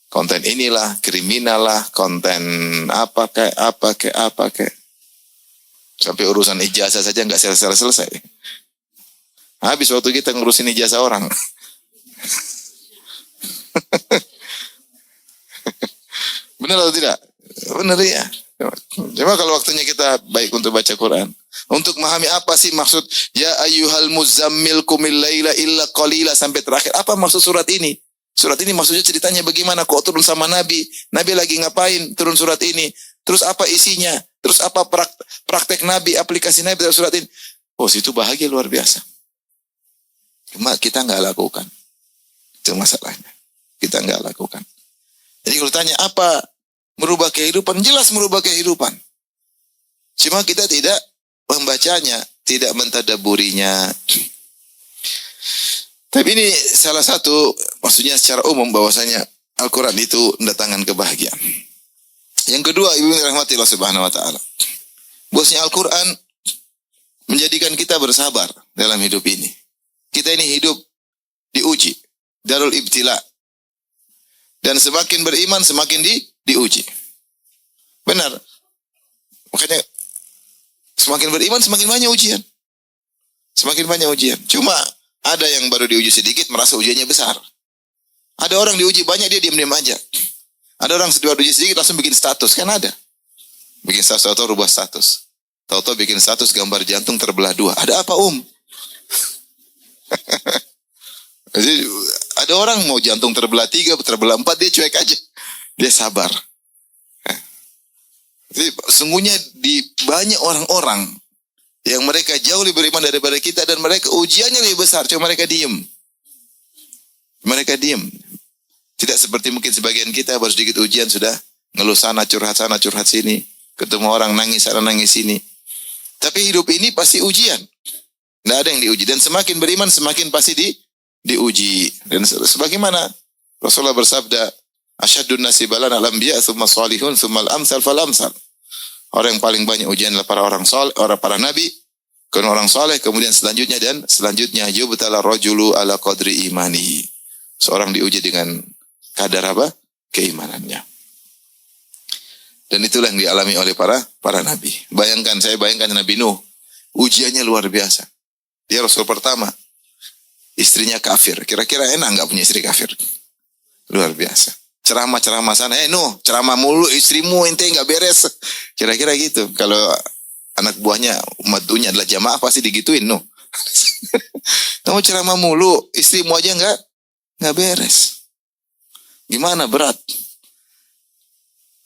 Konten inilah, kriminal lah, konten apa kayak. Sampai urusan ijazah saja nggak selesai. Habis waktu kita ngurusin ijazah orang. Benar atau tidak? Benar ya. Cuma kalau waktunya kita baik untuk baca Quran. Untuk memahami apa sih maksud ya ayyuhal muzammil qumil laila illa qalila sampai terakhir. Apa maksud surat ini? Surat ini maksudnya ceritanya bagaimana kok turun sama Nabi. Nabi lagi ngapain turun surat ini? Terus apa isinya? Terus apa praktek Nabi, aplikasi Nabi dalam surat ini? Oh, situ bahagia luar biasa. Cuma kita nggak lakukan. Itu masalahnya. Kita nggak lakukan. Jadi kalau tanya apa merubah kehidupan, jelas merubah kehidupan. Cuma kita tidak membacanya, tidak mentadaburinya. Tapi ini salah satu, maksudnya secara umum bahwasanya Al-Quran itu mendatangkan kebahagiaan. Yang kedua, ibu rahmati Allah Subhanahu wa taala. Bosnya Al-Quran menjadikan kita bersabar dalam hidup ini. Kita ini hidup diuji, darul ibtila. Dan semakin beriman semakin diuji. Benar. Makanya semakin beriman semakin banyak ujian. Semakin banyak ujian. Cuma ada yang baru diuji sedikit merasa ujiannya besar. Ada orang diuji banyak dia diam-diam aja. Ada orang diuji sedikit langsung bikin status. Kan ada. Bikin status atau rubah status. Tahu-tahu bikin status gambar jantung terbelah dua. Ada apa Jadi ada orang mau jantung terbelah 3, terbelah 4, dia cuek aja. Dia sabar. Jadi sungguhnya di banyak orang-orang yang mereka jauh lebih beriman daripada kita dan mereka ujiannya lebih besar, cuma mereka diem. Mereka diem. Tidak seperti mungkin sebagian kita baru sedikit ujian sudah ngeluh sana curhat sini, ketemu orang nangis sana nangis sini. Tapi hidup ini pasti ujian. Tidak ada yang diuji dan semakin beriman semakin pasti diuji. Dan sebagaimana Rasulullah bersabda, asyadun nasi balan al-anbiya tsumma salihun tsumma al-amsal fal-amsal. Orang yang paling banyak ujian adalah para orang saleh, para nabi, kemudian orang saleh, kemudian selanjutnya yubtala rajulu ala qadri imanihi. Seorang diuji dengan kadar apa? Keimanannya. Dan itulah yang dialami oleh para nabi. Saya bayangkan Nabi Nuh, ujiannya luar biasa. Dia Rasul pertama. Istrinya kafir. Kira-kira enak nggak punya istri kafir? Luar biasa. Ceramah sana. Nuh, ceramah mulu istrimu ente nggak beres. Kira-kira gitu. Kalau anak buahnya umat dunia adalah jamaah pasti digituin Nuh. Kamu ceramah mulu, istrimu aja nggak beres. Gimana, berat?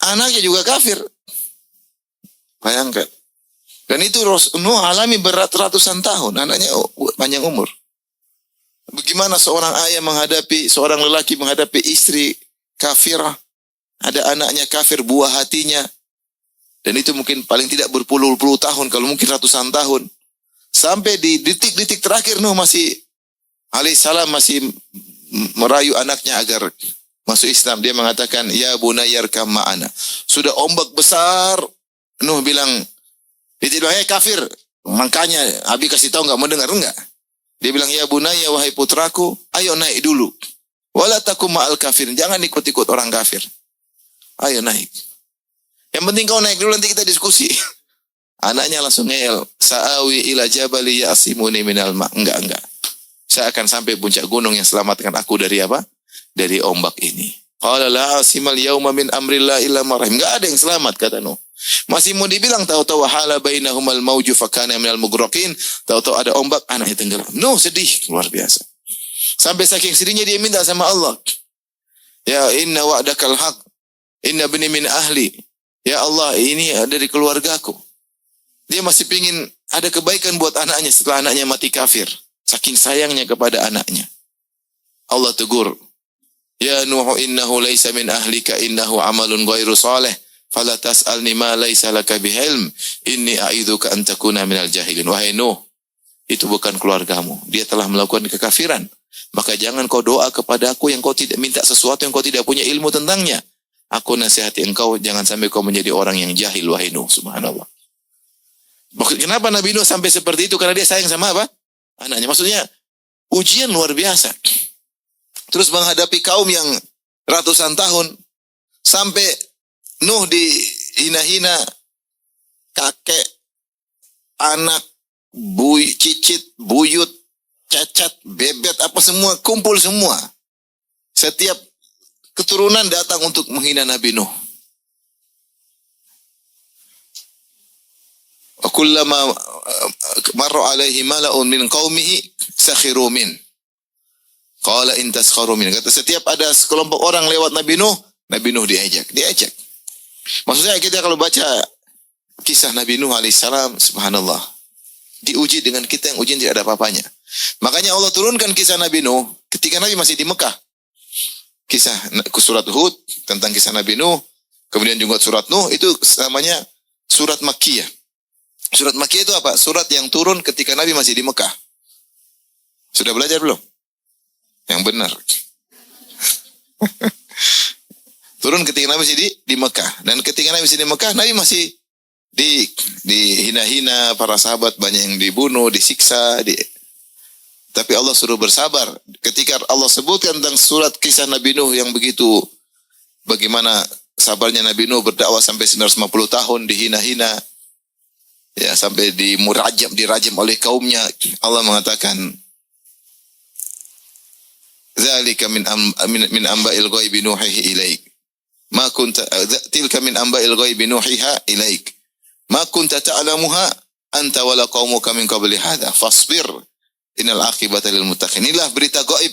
Anaknya juga kafir. Bayangkan. Dan itu Nuh alami berat ratusan tahun. Anaknya panjang umur. Bagaimana seorang ayah seorang lelaki menghadapi istri kafirah. Ada anaknya kafir, buah hatinya. Dan itu mungkin paling tidak berpuluh-puluh tahun, kalau mungkin ratusan tahun. Sampai di detik-detik terakhir Nuh alaihissalam masih merayu anaknya agar masuk Islam. Dia mengatakan, ya bunayyarkam ma'ana. Sudah ombak besar, Nuh bilang, dia bilang, kafir. Makanya, Abi kasih tahu nggak mau dengar, enggak. Dia bilang, ya bunayya, wahai putraku, ayo naik dulu. Wala takum ma'al kafir. Jangan ikut-ikut orang kafir. Ayo naik. Yang penting kau naik dulu, nanti kita diskusi. Anaknya langsung ngeyel. Sa'awi ila jabali ya'simuni minal ma'. Enggak. Saya akan sampai puncak gunung yang selamatkan aku dari apa? Dari ombak ini. Qala la asimal yauma min amrillah illa marahim. Enggak ada yang selamat, kata Nuh. Masih mau dibilang, tahu-tahu hala bainahumal mauju fakana minal mugraqin. Tahu-tahu ada ombak, anaknya tenggelam. Nuh sedih, luar biasa. Sampai saking sedihnya dia minta sama Allah. Ya inna wa'dakal haq. Inna bani min ahli. Ya Allah, ini dari keluargaku. Dia masih pingin ada kebaikan buat anaknya setelah anaknya mati kafir. Saking sayangnya kepada anaknya. Allah tegur. Ya Nuh innahu laysa min ahlika innahu amalun ghairu salih. Fala tas'alni ma laysa laka bihilm. Inni a'idzuka an takuna minal jahilin. Wahai Nuh, itu bukan keluargamu. Dia telah melakukan kekafiran. Maka jangan kau doa kepada aku yang kau tidak minta sesuatu yang kau tidak punya ilmu tentangnya. Aku nasihati engkau jangan sampai kau menjadi orang yang jahil, wahai Nuh. Subhanallah. Kenapa Nabi Nuh sampai seperti itu? Karena dia sayang sama apa? Anaknya. Maksudnya ujian luar biasa. Terus menghadapi kaum yang ratusan tahun. Sampai Nuh dihina-hina. Kakek, anak, cicit, buyut, cacat, bebet, apa semua. Kumpul semua. Setiap keturunan datang untuk menghina Nabi Nuh. Kullama marra alaihi mala'un min qaumihi sakhiru min. Qala in taskharu min. Kata setiap ada sekelompok orang lewat Nabi Nuh diajak. Maksudnya kita kalau baca kisah Nabi Nuh alaihissalam, subhanallah, diuji dengan kita yang ujian tidak ada apa-apanya. Makanya Allah turunkan kisah Nabi Nuh ketika Nabi masih di Mekah. Kisah surat Hud tentang kisah Nabi Nuh, kemudian juga surat Nuh, itu namanya surat Makkiyah. Surat Makkiyah itu apa? Surat yang turun ketika Nabi masih di Mekah. Sudah belajar belum? Yang benar. Turun ketika Nabi masih di Mekah. Dan ketika Nabi masih di Mekah, Nabi masih dihina-hina, para sahabat banyak yang dibunuh, disiksa. Tapi Allah suruh bersabar. Ketika Allah sebutkan tentang surat kisah Nabi Nuh yang begitu, bagaimana sabarnya Nabi Nuh berdakwah sampai 950 tahun, dihina-hina. Ya, sampai dirajam oleh kaumnya. Allah mengatakan, "Dzalika min amba'il ghaibi nuhihi ilaik. Ma kunta tilka min amba'il ghaibi nuhiha ilaik. Ma kunta ta'lamuha anta wala qaumuka min qabli hadha. Fasbir. Innal aqibata lil muttaqin." Inilah berita gaib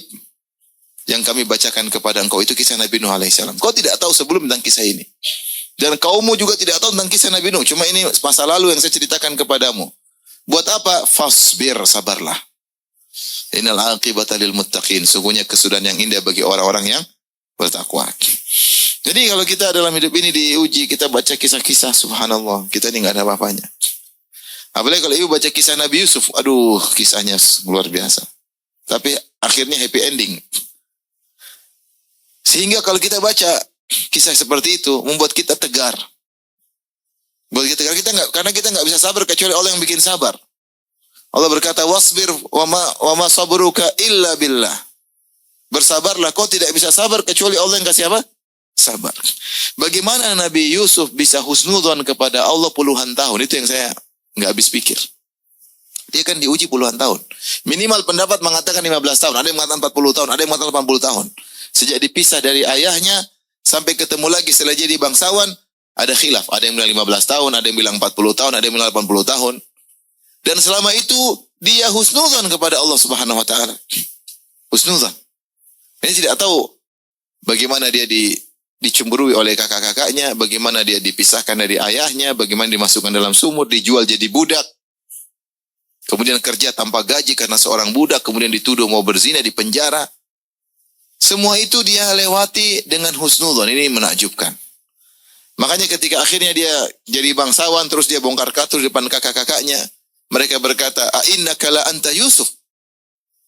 yang kami bacakan kepada engkau, itu kisah Nabi Nuh alaihissalam. Kau tidak tahu sebelum tentang kisah ini. Dan kaummu juga tidak tahu tentang kisah Nabi Nuh. Cuma ini masa lalu yang saya ceritakan kepadamu. Buat apa? Fasbir, sabarlah. Innal aqibata lil muttaqin. Sungguhnya kesudahan yang indah bagi orang-orang yang bertakwa. Jadi kalau kita dalam hidup ini diuji, kita baca kisah-kisah, subhanallah, kita ini nggak ada apa-apanya. Apalagi kalau ibu baca kisah Nabi Yusuf, aduh, kisahnya luar biasa. Tapi akhirnya happy ending. Sehingga kalau kita baca kisah seperti itu membuat kita tegar. Buat kita tegar, karena kita nggak bisa sabar kecuali Allah yang bikin sabar. Allah berkata, "Wasbir wa ma sabruka illa billah." Bersabarlah, kau tidak bisa sabar kecuali Allah yang kasih apa? Sabar. Bagaimana Nabi Yusuf bisa husnudzon kepada Allah puluhan tahun? Itu yang saya nggak habis pikir. Dia kan diuji puluhan tahun. Minimal pendapat mengatakan 15 tahun, ada yang mengatakan 40 tahun, ada yang mengatakan 80 tahun. Sejak dipisah dari ayahnya sampai ketemu lagi setelah jadi bangsawan, ada khilaf. Ada yang bilang 15 tahun, ada yang bilang 40 tahun, ada yang bilang 80 tahun. Dan selama itu dia husnudzan kepada Allah Subhanahu wa taala. Husnudzan. Dia tidak tahu bagaimana dia dicemburui oleh kakak-kakaknya, bagaimana dia dipisahkan dari ayahnya, bagaimana dimasukkan dalam sumur, dijual jadi budak. Kemudian kerja tanpa gaji karena seorang budak, kemudian dituduh mau berzina di penjara. Semua itu dia lewati dengan husnudzon. Ini menakjubkan. Makanya ketika akhirnya dia jadi bangsawan, terus dia bongkar katur di depan kakak-kakaknya, mereka berkata, "Ainnaka la anta Yusuf."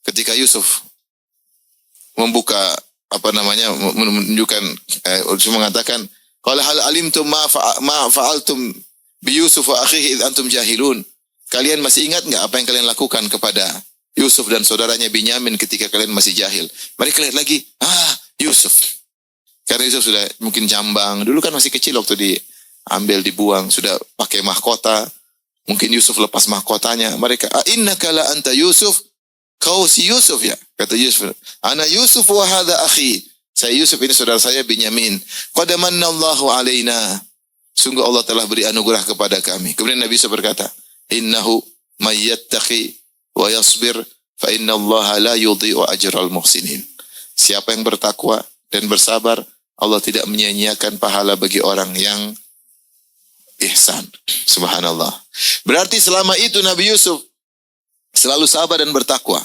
Ketika Yusuf membuka menunjukkan mengatakan, "Qala hal alimtum ma fa'altum bi Yusuf wa akhihi id antum jahilun." Kalian masih ingat enggak apa yang kalian lakukan kepada Yusuf dan saudaranya Binyamin ketika kalian masih jahil? Mereka lihat lagi, Yusuf. Karena Yusuf sudah mungkin jambang. Dulu kan masih kecil waktu diambil, dibuang, sudah pakai mahkota. Mungkin Yusuf lepas mahkotanya. Mereka, "Innaka la anta Yusuf." Kau si Yusuf ya? Kata Yusuf, "Ana Yusuf wa hadha akhi." Saya Yusuf, ini saudara saya Binyamin. "Qad manallahu alaina." Sungguh Allah telah beri anugerah kepada kami. Kemudian Nabi Yusuf berkata, "Innahu may yattaqi wa yasbir fa innallaha la yudhi'u ajral muhsinin." Siapa yang bertakwa dan bersabar, Allah tidak menyia-nyiakan pahala bagi orang yang ihsan. Subhanallah. Berarti selama itu Nabi Yusuf selalu sabar dan bertakwa.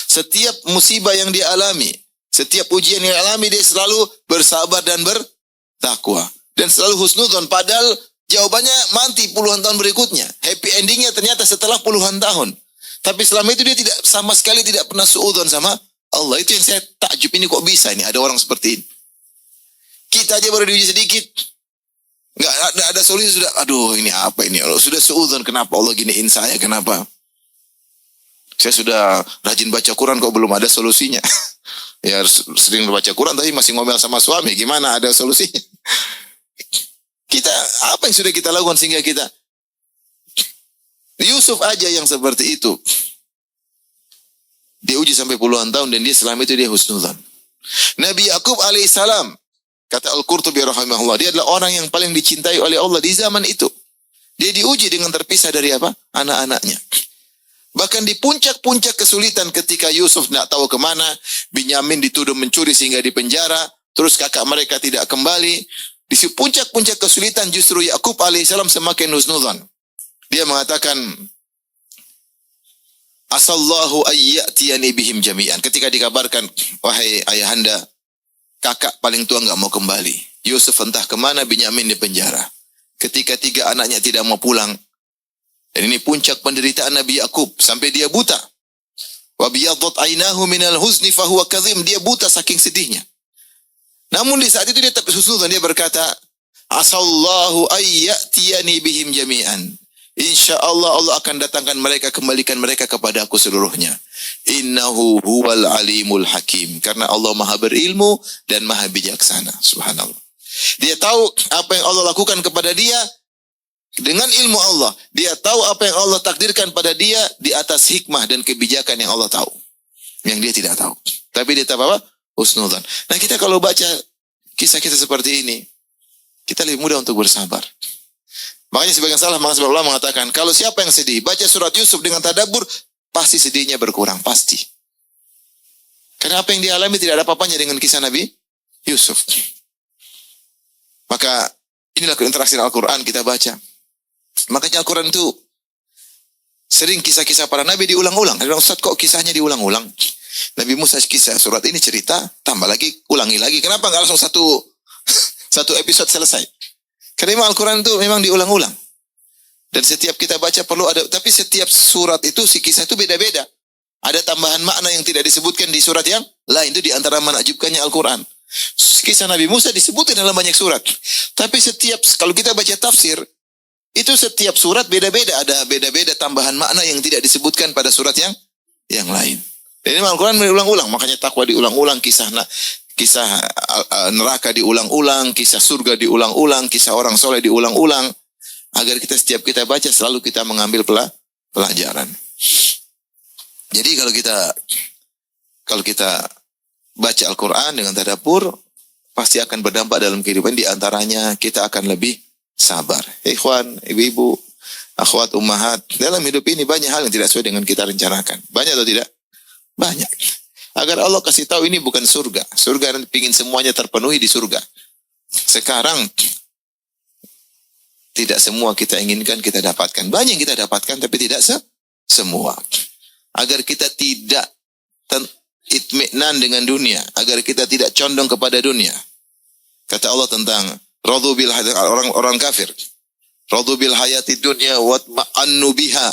Setiap musibah yang dia alami, setiap ujian yang dia alami, dia selalu bersabar dan bertakwa. Dan selalu husnudzon, padahal jawabannya mati puluhan tahun berikutnya. Happy endingnya ternyata setelah puluhan tahun. Tapi selama itu dia tidak sama sekali tidak pernah suudzon sama Allah. Itu yang saya takjub, ini kok bisa ini ada orang seperti ini. Kita aja baru diuji sedikit, nggak ada solusi sudah, aduh ini apa ini? Allah sudah suudzon, kenapa Allah giniin saya? Kenapa? Saya sudah rajin baca Quran kok belum ada solusinya. Ya sering baca Quran tapi masih ngomel sama suami, gimana ada solusinya? Kita apa yang sudah kita lakukan sehingga kita? Yusuf aja yang seperti itu. Dia uji sampai puluhan tahun dan dia selama itu dia husnudzon. Nabi Yakub alaihissalam, kata Al-Qurtubi rahimahullah, dia adalah orang yang paling dicintai oleh Allah di zaman itu. Dia diuji dengan terpisah dari apa? Anak-anaknya. Bahkan di puncak-puncak kesulitan ketika Yusuf tidak tahu kemana, Binyamin dituduh mencuri sehingga dipenjara, terus kakak mereka tidak kembali. Di puncak-puncak kesulitan justru Yakub alaihissalam semakin husnudzon. Dia mengatakan, "Asallahu ayyatiyani bihim jami'an." Ketika dikabarkan, wahai ayahanda, kakak paling tua enggak mau kembali. Yusuf entah kemana, Binyamin di penjara. Ketika tiga anaknya tidak mau pulang. Dan ini puncak penderitaan Nabi Yakub sampai dia buta. Wa biyadhat ainahu minal huzni fahuwa kadhim. Dia buta saking sedihnya. Namun di saat itu dia tetap husnudzon, dia berkata, "Asallahu ayyatiyani bihim jami'an." InsyaAllah Allah akan datangkan mereka, kembalikan mereka kepada aku seluruhnya. Innahu huwal alimul hakim. Karena Allah maha berilmu dan maha bijaksana. Subhanallah. Dia tahu apa yang Allah lakukan kepada dia dengan ilmu Allah. Dia tahu apa yang Allah takdirkan pada dia di atas hikmah dan kebijakan yang Allah tahu. Yang dia tidak tahu. Tapi dia tahu apa? Husnudzon. Nah kita kalau baca kisah-kisah seperti ini, kita lebih mudah untuk bersabar. Makanya sebagian ulama mengatakan, kalau siapa yang sedih, baca surat Yusuf dengan tadabbur, pasti sedihnya berkurang, pasti. Karena apa yang dialami tidak ada apa-apanya dengan kisah Nabi Yusuf. Maka inilah interaksi Al-Quran kita baca. Makanya Al-Quran itu sering kisah-kisah para Nabi diulang-ulang. Ada Ustaz kok kisahnya diulang-ulang? Nabi Musa kisah, surat ini cerita, tambah lagi, ulangi lagi. Kenapa nggak langsung satu episode selesai? Karena memang Al-Quran itu memang diulang-ulang. Dan setiap kita baca perlu ada, tapi setiap surat itu, si kisah itu beda-beda. Ada tambahan makna yang tidak disebutkan di surat yang lain. Itu di antara menakjubkannya Al-Quran. Kisah Nabi Musa disebutkan dalam banyak surat. Tapi kalau kita baca tafsir, itu setiap surat beda-beda. Ada beda-beda tambahan makna yang tidak disebutkan pada surat yang lain. Dan ini Al-Quran berulang-ulang. Makanya takwa diulang-ulang, kisah neraka diulang-ulang, kisah surga diulang-ulang, kisah orang soleh diulang-ulang. Agar setiap kita baca selalu kita mengambil pelajaran. Jadi kalau kita baca Al-Quran dengan tadabbur, pasti akan berdampak dalam kehidupan. Di antaranya kita akan lebih sabar. Ikhwan, ibu-ibu, akhwat, ummahat, dalam hidup ini banyak hal yang tidak sesuai dengan kita rencanakan. Banyak atau tidak? Banyak. Agar Allah kasih tahu ini bukan surga. Surga nanti pingin semuanya terpenuhi di surga. Sekarang tidak semua kita inginkan kita dapatkan. Banyak yang kita dapatkan tapi tidak semua. Agar kita tidak itminan dengan dunia, agar kita tidak condong kepada dunia. Kata Allah tentang radhu bil orang kafir. Radhu bil hayati dunya wa ma'annu biha.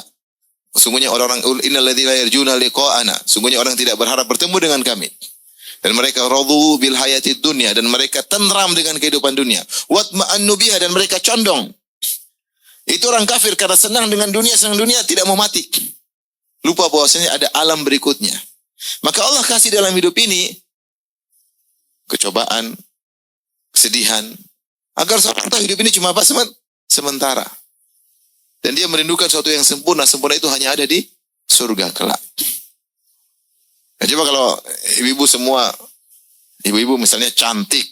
Sungguhnya orang-orang innal ladzina yarjuna liqa'ana. Sungguhnya orang tidak berharap bertemu dengan kami. Dan mereka radhu bil hayati dunya, dan mereka tenteram dengan kehidupan dunia. Wa ma'annu biha, dan mereka condong. Itu orang kafir karena senang dengan dunia, tidak mau mati. Lupa bahwasanya ada alam berikutnya. Maka Allah kasih dalam hidup ini kecobaan, kesedihan, agar seorang tahu hidup ini cuma apa? Sementara. Dan dia merindukan sesuatu yang sempurna. Sempurna itu hanya ada di surga kelak. Nah, coba kalau ibu-ibu semua, ibu-ibu misalnya cantik,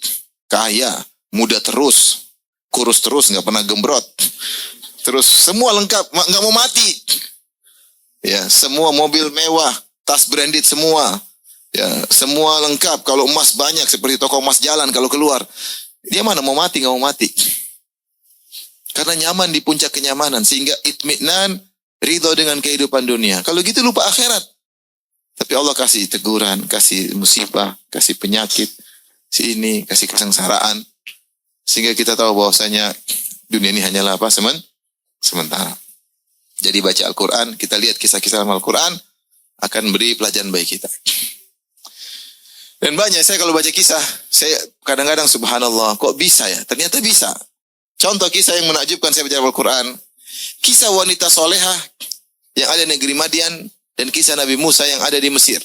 kaya, muda terus, kurus terus, nggak pernah gembrot, terus semua lengkap, nggak mau mati. Ya, semua mobil mewah, tas branded semua. Ya, semua lengkap. Kalau emas banyak seperti toko emas jalan kalau keluar. Dia mana mau mati, nggak mau mati. Karena nyaman di puncak kenyamanan. Sehingga itminan, ridho dengan kehidupan dunia. Kalau gitu lupa akhirat. Tapi Allah kasih teguran, kasih musibah, kasih penyakit, ini, kasih kesengsaraan. Sehingga kita tahu bahwasanya dunia ini hanyalah apa? Sementara. Jadi baca Al-Quran, kita lihat kisah-kisah dalam Al-Quran, akan beri pelajaran bagi kita. Dan banyak, saya kalau baca kisah, saya kadang-kadang subhanallah, kok bisa ya? Ternyata bisa. Contoh kisah yang menakjubkan saya baca Al-Quran, kisah wanita solehah yang ada di negeri Madian, dan kisah Nabi Musa yang ada di Mesir.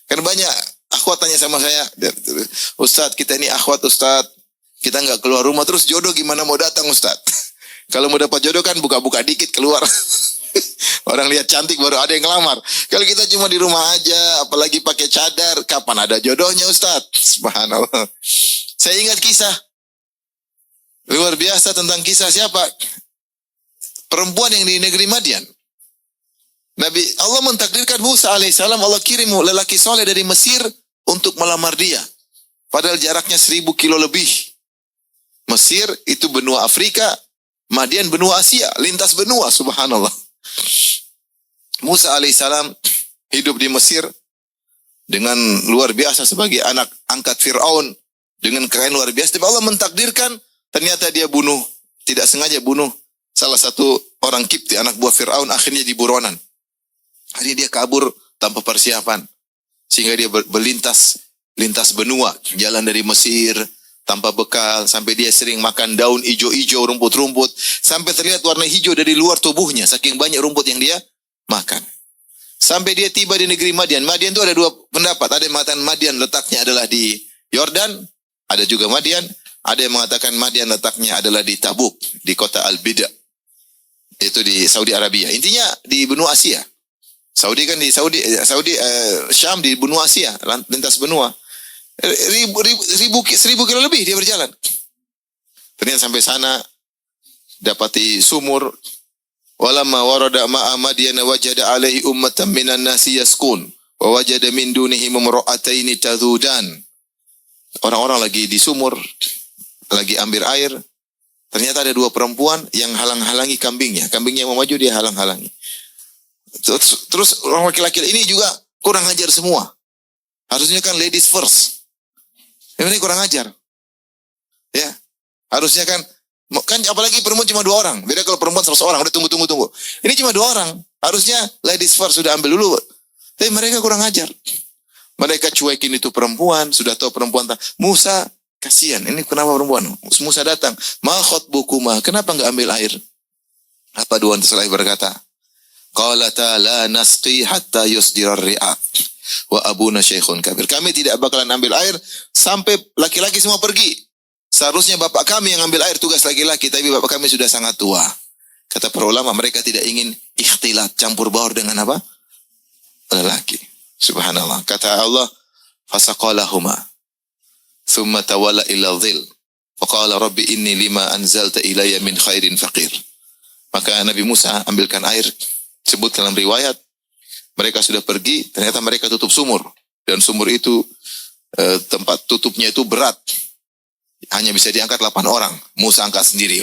Karena banyak akhwat tanya sama saya, Ustadz, kita ini akhwat Ustadz, kita nggak keluar rumah, terus jodoh gimana mau datang Ustadz? Kalau mau dapat jodoh kan buka-buka dikit keluar. Orang lihat cantik baru ada yang ngelamar. Kalau kita cuma di rumah aja, apalagi pakai cadar, kapan ada jodohnya Ustadz? Subhanallah. Saya ingat kisah luar biasa tentang kisah siapa? Perempuan yang di negeri Madian. Allah mentakdirkan Musa alaihissalam, Allah kirim lelaki soleh dari Mesir untuk melamar dia. Padahal jaraknya 1000 kilo lebih. Mesir itu benua Afrika, Madian benua Asia, lintas benua, subhanallah. Musa alaihissalam hidup di Mesir dengan luar biasa sebagai anak angkat Fir'aun, dengan kekayaan luar biasa. Tapi Allah mentakdirkan, ternyata dia tidak sengaja bunuh salah satu orang Kipti, anak buah Fir'aun, akhirnya di buronan. Akhirnya dia kabur tanpa persiapan. Sehingga dia lintas benua, jalan dari Mesir tanpa bekal, sampai dia sering makan daun hijau-hijau, rumput-rumput, sampai terlihat warna hijau dari luar tubuhnya, saking banyak rumput yang dia makan. Sampai dia tiba di negeri Madian. Madian itu ada dua pendapat. Ada yang mengatakan Madian letaknya adalah di Yordan, ada juga Madian. Ada yang mengatakan Madian letaknya adalah di Tabuk, di kota Al-Bida. Itu di Saudi Arabia. Intinya di benua Asia. Saudi kan di Syam di benua Asia, lintas benua. 1000 kilo lebih dia berjalan. Ternyata sampai sana dapati sumur. Walamma warada ma'a Madyan wajada alaihi ummatan minan nasi yaskun wa wajada min dunihim imra'ataini tadhudan. Orang-orang lagi di sumur, lagi ambil air. Ternyata ada dua perempuan yang halang-halangi kambingnya. Kambingnya mau maju, dia halang-halangi. Terus orang laki-laki ini juga kurang ajar semua. Harusnya kan ladies first. Ini kurang ajar. Ya. Harusnya kan apalagi perempuan cuma 2 orang. Beda kalau perempuan 100 orang. Udah tunggu. Ini cuma 2 orang. Harusnya ladies first, sudah ambil dulu. Tapi mereka kurang ajar. Mereka cuekin itu perempuan. Sudah tahu perempuan. Musa, kasihan. Ini kenapa perempuan? Musa datang. Ma khotbukuma. Kenapa enggak ambil air? Apa dua terselaih berkata? Qalata la nasqi hatta yusdirar ri'aq. Wa abuna syekhun kabir. Kami tidak bakalan ambil air sampai laki-laki semua pergi. Seharusnya bapak kami yang ambil air, tugas laki-laki, tapi bapak kami sudah sangat tua. Kata para ulama, mereka tidak ingin ikhtilat, campur baur dengan apa? Lelaki. Subhanallah. Kata Allah, fasaqalahuma thumma tawalla ila dhil. Faqala rabbi inni lima anzalta ilayya min khairin faqir. Maka Nabi Musa ambilkan air. Sebut dalam riwayat, mereka sudah pergi, ternyata mereka tutup sumur. Dan sumur itu, tempat tutupnya itu berat. Hanya bisa diangkat 8 orang. Musa angkat sendiri.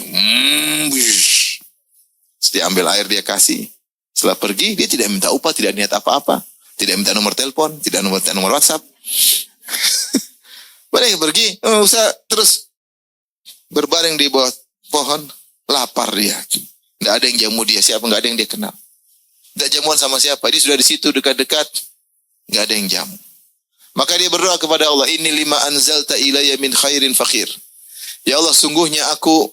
Dia ambil air, dia kasih. Setelah pergi, dia tidak minta upah, tidak niat apa-apa. Tidak minta nomor telepon, tidak minta nomor WhatsApp. Mereka pergi, Musa terus berbaring di bawah pohon, lapar dia. Tidak ada yang jamu dia, siapa, nggak ada yang dia kenal. Tidak jamuan sama siapa, dia sudah di situ dekat-dekat, nggak ada yang jamu. Maka dia berdoa kepada Allah, Inni lima anzalta ilayya min khairin fakir. Ya Allah, sungguhnya aku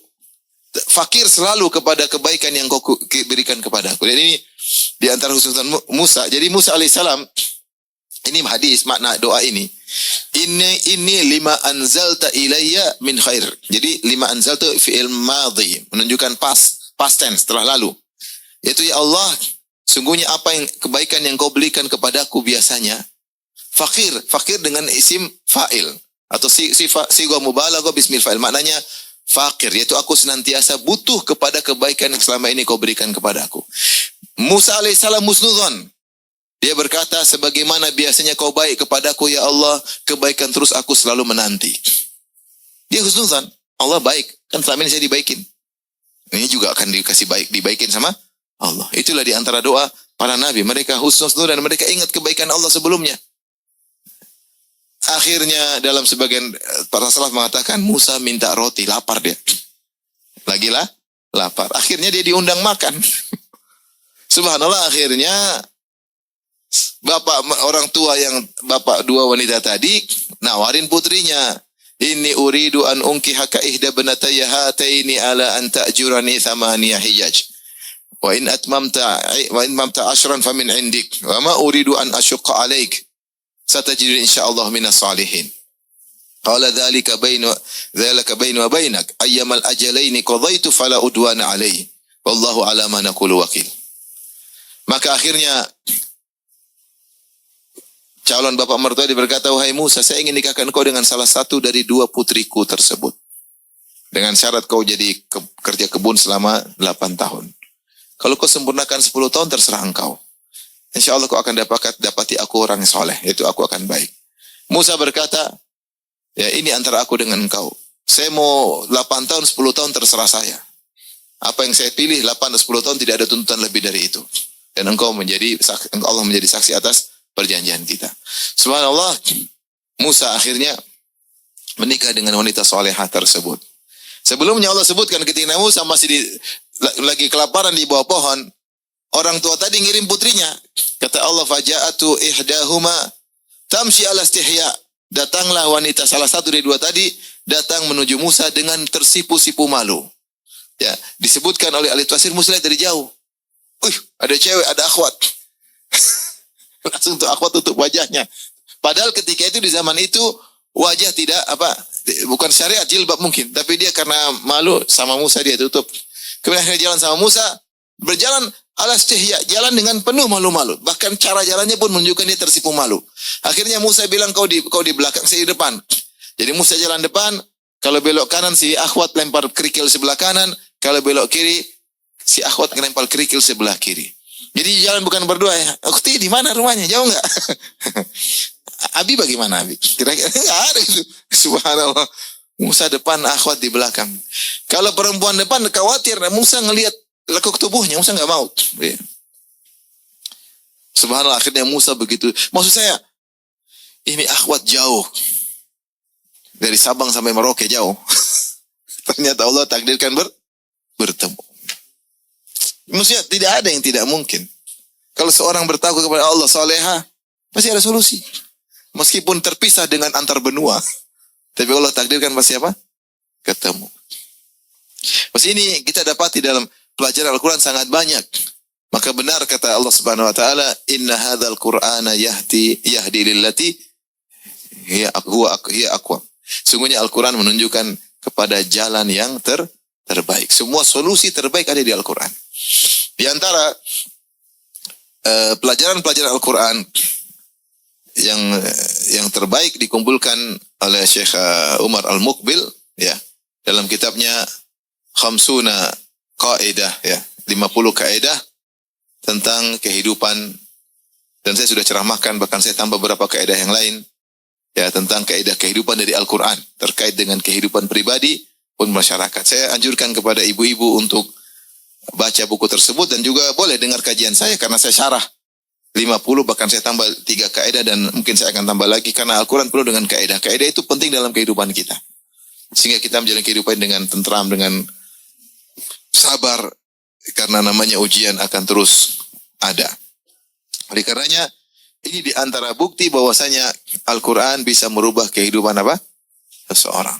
fakir selalu kepada kebaikan yang kau berikan kepada aku. Dan ini di antara khususan Musa. Jadi Musa alaihissalam, ini hadis makna doa ini. Ini lima anzalta ilayya min khair. Jadi lima anzalta fi'il madhi, menunjukkan past tense, telah lalu. Yaitu ya Allah, sungguhnya apa yang kebaikan yang kau berikan kepadaku biasanya. Fakir dengan isim fa'il atau sigha mubalaghah bismil fa'il. Maknanya fakir, yaitu aku senantiasa butuh kepada kebaikan yang selama ini kau berikan kepadaku. Musa alaihissalam musnudzon. Dia berkata, sebagaimana biasanya kau baik kepadaku ya Allah, kebaikan terus aku selalu menanti. Dia husnudzon, Allah baik, kan selama ini saya dibaikin. Ini juga akan dikasih baik, dibaikin sama Allah. Itulah di antara doa para nabi, mereka husnudzon dan mereka ingat kebaikan Allah sebelumnya. Akhirnya dalam sebagian para salaf mengatakan Musa minta roti, lapar dia. Lagilah lapar. Akhirnya dia diundang makan. Subhanallah, akhirnya bapak orang tua yang bapak dua wanita tadi nawarin putrinya. Inni uridu an unkihaka ihda banatayya hataini ala an ta'jurani thamaniya hijaj. Wa in atmamta ashran famin indik. Wa ma uridu an asyqa alaik. Satajidun insyaallah minas salihin. Qala dzalika bainu wa bainak ayyamal ajalaini qadaitu fala udwana alaihi. Wallahu ala ma naqulu wakil. Maka akhirnya calon bapak mertua berkata, wahai Musa, saya ingin nikahkan kau dengan salah satu dari dua putriku tersebut. Dengan syarat kau jadi kerja kebun selama 8 tahun. Kalau kau sempurnakan 10 tahun terserah engkau. Insya Allah kau akan dapati aku orang yang soleh. Itu aku akan baik. Musa berkata, ya ini antara aku dengan engkau. Saya mau 8 tahun, 10 tahun terserah saya. Apa yang saya pilih 8 atau 10 tahun tidak ada tuntutan lebih dari itu. Dan Allah menjadi saksi atas perjanjian kita. Subhanallah, Musa akhirnya menikah dengan wanita solehah tersebut. Sebelumnya Allah sebutkan ketika Musa masih lagi kelaparan di bawah pohon, orang tua tadi ngirim putrinya. Kata Allah, faja'atu ihdahuma tamshi ala istihya. Datanglah wanita salah satu dari dua tadi datang menuju Musa dengan tersipu-sipu malu. Ya, disebutkan oleh ahli tafsir Musa dari jauh. Ada cewek, ada akhwat. Langsung tuh akhwat tutup wajahnya. Padahal ketika itu di zaman itu wajah tidak bukan syariat jilbab mungkin, tapi dia karena malu sama Musa dia tutup. Kemudian akhirnya jalan sama Musa, berjalan ala istihya, jalan dengan penuh malu-malu. Bahkan cara jalannya pun menunjukkan dia tersipu malu. Akhirnya Musa bilang kau di belakang, saya di depan. Jadi Musa jalan depan, kalau belok kanan si akhwat lempar kerikil sebelah kanan, kalau belok kiri si akhwat lempar kerikil sebelah kiri. Jadi jalan bukan berdua ya. Ukhti di mana rumahnya? Jauh enggak? Abi bagaimana Abi? Kira-kira enggak ada gitu. Subhanallah. Musa depan, akhwat di belakang. Kalau perempuan depan khawatir, Musa ngelihat lekuk tubuhnya, Musa enggak mau. Subhanallah, akhirnya Musa begitu. Maksud saya, ini akhwat jauh. Dari Sabang sampai Merauke jauh. Ternyata Allah takdirkan bertemu. Maksudnya tidak ada yang tidak mungkin. Kalau seorang bertakwa kepada Allah salehah, pasti ada solusi. Meskipun terpisah dengan antar benua. Tapi Allah takdirkan pasti apa? Ketemu. Pas ini kita dapati dalam pelajaran Al-Quran sangat banyak. Maka benar kata Allah Subhanahu Wa Taala, Inna hadzal Qur'ana yahdi lillati hiya aqwam. Sungguhnya Al-Quran menunjukkan kepada jalan yang terbaik. Semua solusi terbaik ada di Al-Quran. Di antara pelajaran-pelajaran Al-Quran yang terbaik dikumpulkan oleh Syekh Umar Al-Muqbil ya dalam kitabnya Khamsuna Qaidah ya. 50 kaidah tentang kehidupan, dan saya sudah ceramahkan, bahkan saya tambah beberapa kaidah yang lain ya tentang kaidah kehidupan dari Al-Quran terkait dengan kehidupan pribadi pun masyarakat. Saya anjurkan kepada ibu-ibu untuk baca buku tersebut dan juga boleh dengar kajian saya karena saya syarah 50, bahkan saya tambah 3 kaidah dan mungkin saya akan tambah lagi karena Al-Quran penuh dengan kaidah. Kaidah itu penting dalam kehidupan kita. Sehingga kita menjalani kehidupan dengan tentram, dengan sabar, karena namanya ujian akan terus ada. Oleh karenanya, ini di antara bukti bahwasanya Al-Quran bisa merubah kehidupan apa? Seseorang.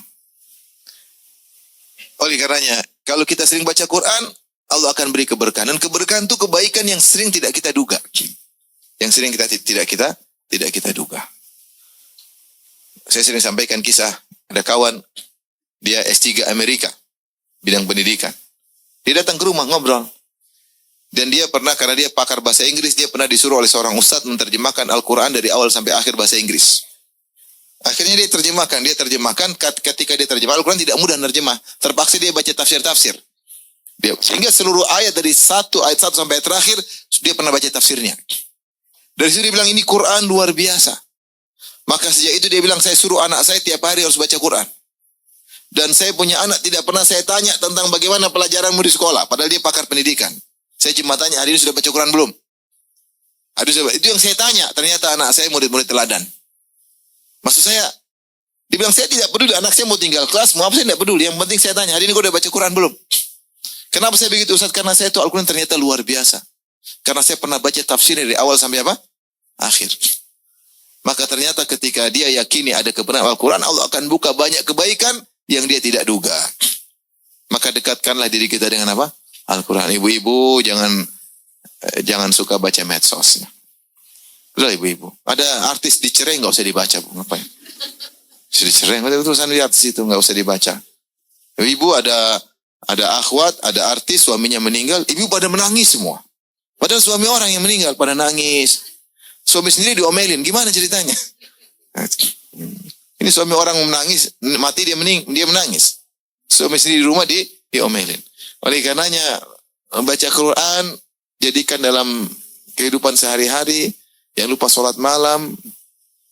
Oleh karenanya, kalau kita sering baca Quran, Allah akan beri keberkahan. Dan keberkahan itu kebaikan yang sering tidak kita duga. Yang sering tidak kita duga. Saya sering sampaikan kisah, ada kawan, dia S3 Amerika, bidang pendidikan. Dia datang ke rumah ngobrol. Dan dia pernah, karena dia pakar bahasa Inggris, dia pernah disuruh oleh seorang ustadz menerjemahkan Al-Quran dari awal sampai akhir bahasa Inggris. Akhirnya dia terjemahkan, ketika dia terjemah Al-Quran tidak mudah menerjemah. Terpaksa dia baca tafsir-tafsir. Sehingga seluruh ayat dari ayat 1 sampai terakhir, dia pernah baca tafsirnya. Dari situ dia bilang, ini Quran luar biasa. Maka sejak itu dia bilang, saya suruh anak saya tiap hari harus baca Quran. Dan saya punya anak, tidak pernah saya tanya tentang bagaimana pelajaranmu di sekolah. Padahal dia pakar pendidikan. Saya cuma tanya, hari ini sudah baca Quran belum? Itu yang saya tanya. Ternyata anak saya murid-murid teladan. Maksud saya, dia bilang, saya tidak peduli. Anak saya mau tinggal kelas, mau apa saya tidak peduli. Yang penting saya tanya, hari ini kau udah baca Quran belum? Kenapa saya begitu, Ustaz? Karena saya itu Al-Quran ternyata luar biasa. Karena saya pernah baca tafsir dari awal sampai apa? Akhir. Maka ternyata ketika dia yakini ada kebenaran Al-Quran, Allah akan buka banyak kebaikan yang dia tidak duga. Maka dekatkanlah diri kita dengan apa? Al-Quran. Ibu-ibu jangan suka baca medsos. Udah ibu-ibu. Ada artis dicerai nggak usah dibaca, Bu. Ngapain? Dicerai, tulisan di artis itu nggak usah dibaca. Ibu ada akhwat, ada artis suaminya meninggal, ibu pada menangis semua. Padahal suami orang yang meninggal pada nangis. Suami sendiri diomelin, gimana ceritanya? Ini suami orang menangis, mati dia menangis. Suami sendiri di rumah diomelin. Oleh karenanya membaca Quran jadikan dalam kehidupan sehari-hari. Jangan lupa sholat malam,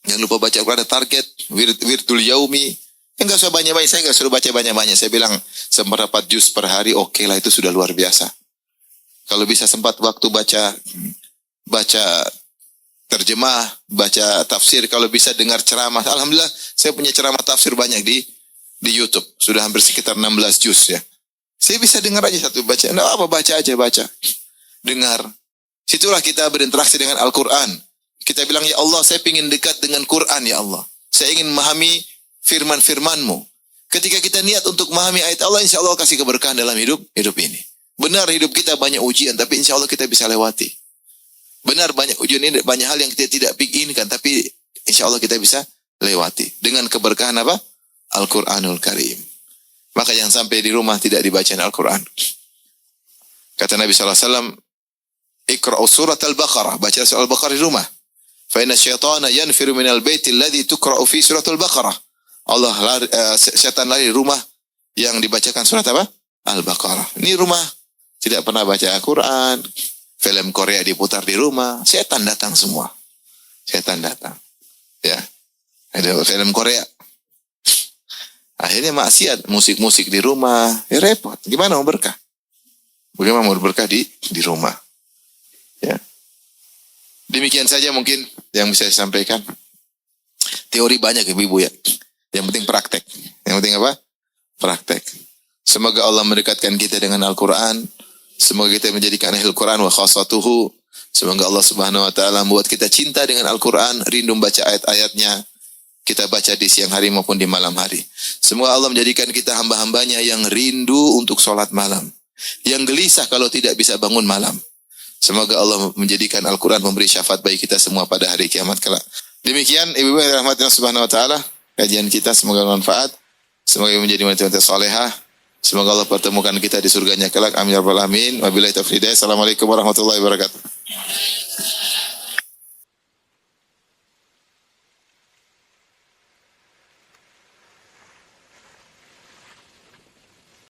jangan lupa baca Quran, ada target wirdul yaumi. Enggak usah banyak-banyak, saya enggak suruh baca banyak-banyak. Saya bilang seperempat juz per hari, oke lah, itu sudah luar biasa. Kalau bisa sempat waktu baca terjemah, baca tafsir, kalau bisa dengar ceramah. Alhamdulillah, saya punya ceramah tafsir banyak di YouTube. Sudah hampir sekitar 16 juz ya. Saya bisa dengar aja satu baca. Enggak apa, baca aja, baca. Dengar. Situlah kita berinteraksi dengan Al-Quran. Kita bilang, ya Allah, saya ingin dekat dengan Quran, ya Allah. Saya ingin memahami firman-firman-Mu. Ketika kita niat untuk memahami ayat Allah, insya Allah kasih keberkahan dalam hidup ini. Benar hidup kita banyak ujian, tapi insya Allah kita bisa lewati. Benar banyak ujian ini, banyak hal yang kita tidak inginkan, tapi insya Allah kita bisa lewati. Dengan keberkahan apa? Al-Quranul Karim. Maka jangan sampai di rumah tidak dibacain Al-Quran. Kata Nabi SAW, Iqra'u surat Al-Baqarah. Baca surat Al-Baqarah di rumah. Fa inna syaitana yanfiru minal baiti alladhi tuqra'u fi surat Al-Baqarah. Setan lari di rumah yang dibacakan surat apa? Al-Baqarah. Ini rumah tidak pernah baca Al-Quran. Film Korea diputar di rumah. Setan datang semua. Setan datang. Ya. Ada film Korea. Akhirnya maksiat. Musik-musik di rumah. Ya repot. Gimana mau berkah? Bagaimana mau berkah di rumah? Ya. Demikian saja mungkin yang bisa saya sampaikan. Teori banyak ibu-ibu ya. Yang penting praktek. Yang penting apa? Praktek. Semoga Allah mendekatkan kita dengan Al-Quran. Semoga kita menjadikan ahli Al-Quran wa khasatuhu. Semoga Allah Subhanahu wa taala membuat kita cinta dengan Al-Quran, rindu membaca ayat-ayatnya. Kita baca di siang hari maupun di malam hari. Semoga Allah menjadikan kita hamba-hambanya yang rindu untuk sholat malam. Yang gelisah kalau tidak bisa bangun malam. Semoga Allah menjadikan Al-Quran memberi syafaat bagi kita semua pada hari kiamat kelak. Demikian ibu-ibu yang dirahmati Allah Subhanahu wa taala, kajian kita semoga bermanfaat. Semoga menjadi wanita-wanita salehah. Semoga Allah pertemukan kita di surganya kelak. Amin ya rabbal alamin. Wabillahi taufiq. Assalamualaikum warahmatullahi wabarakatuh.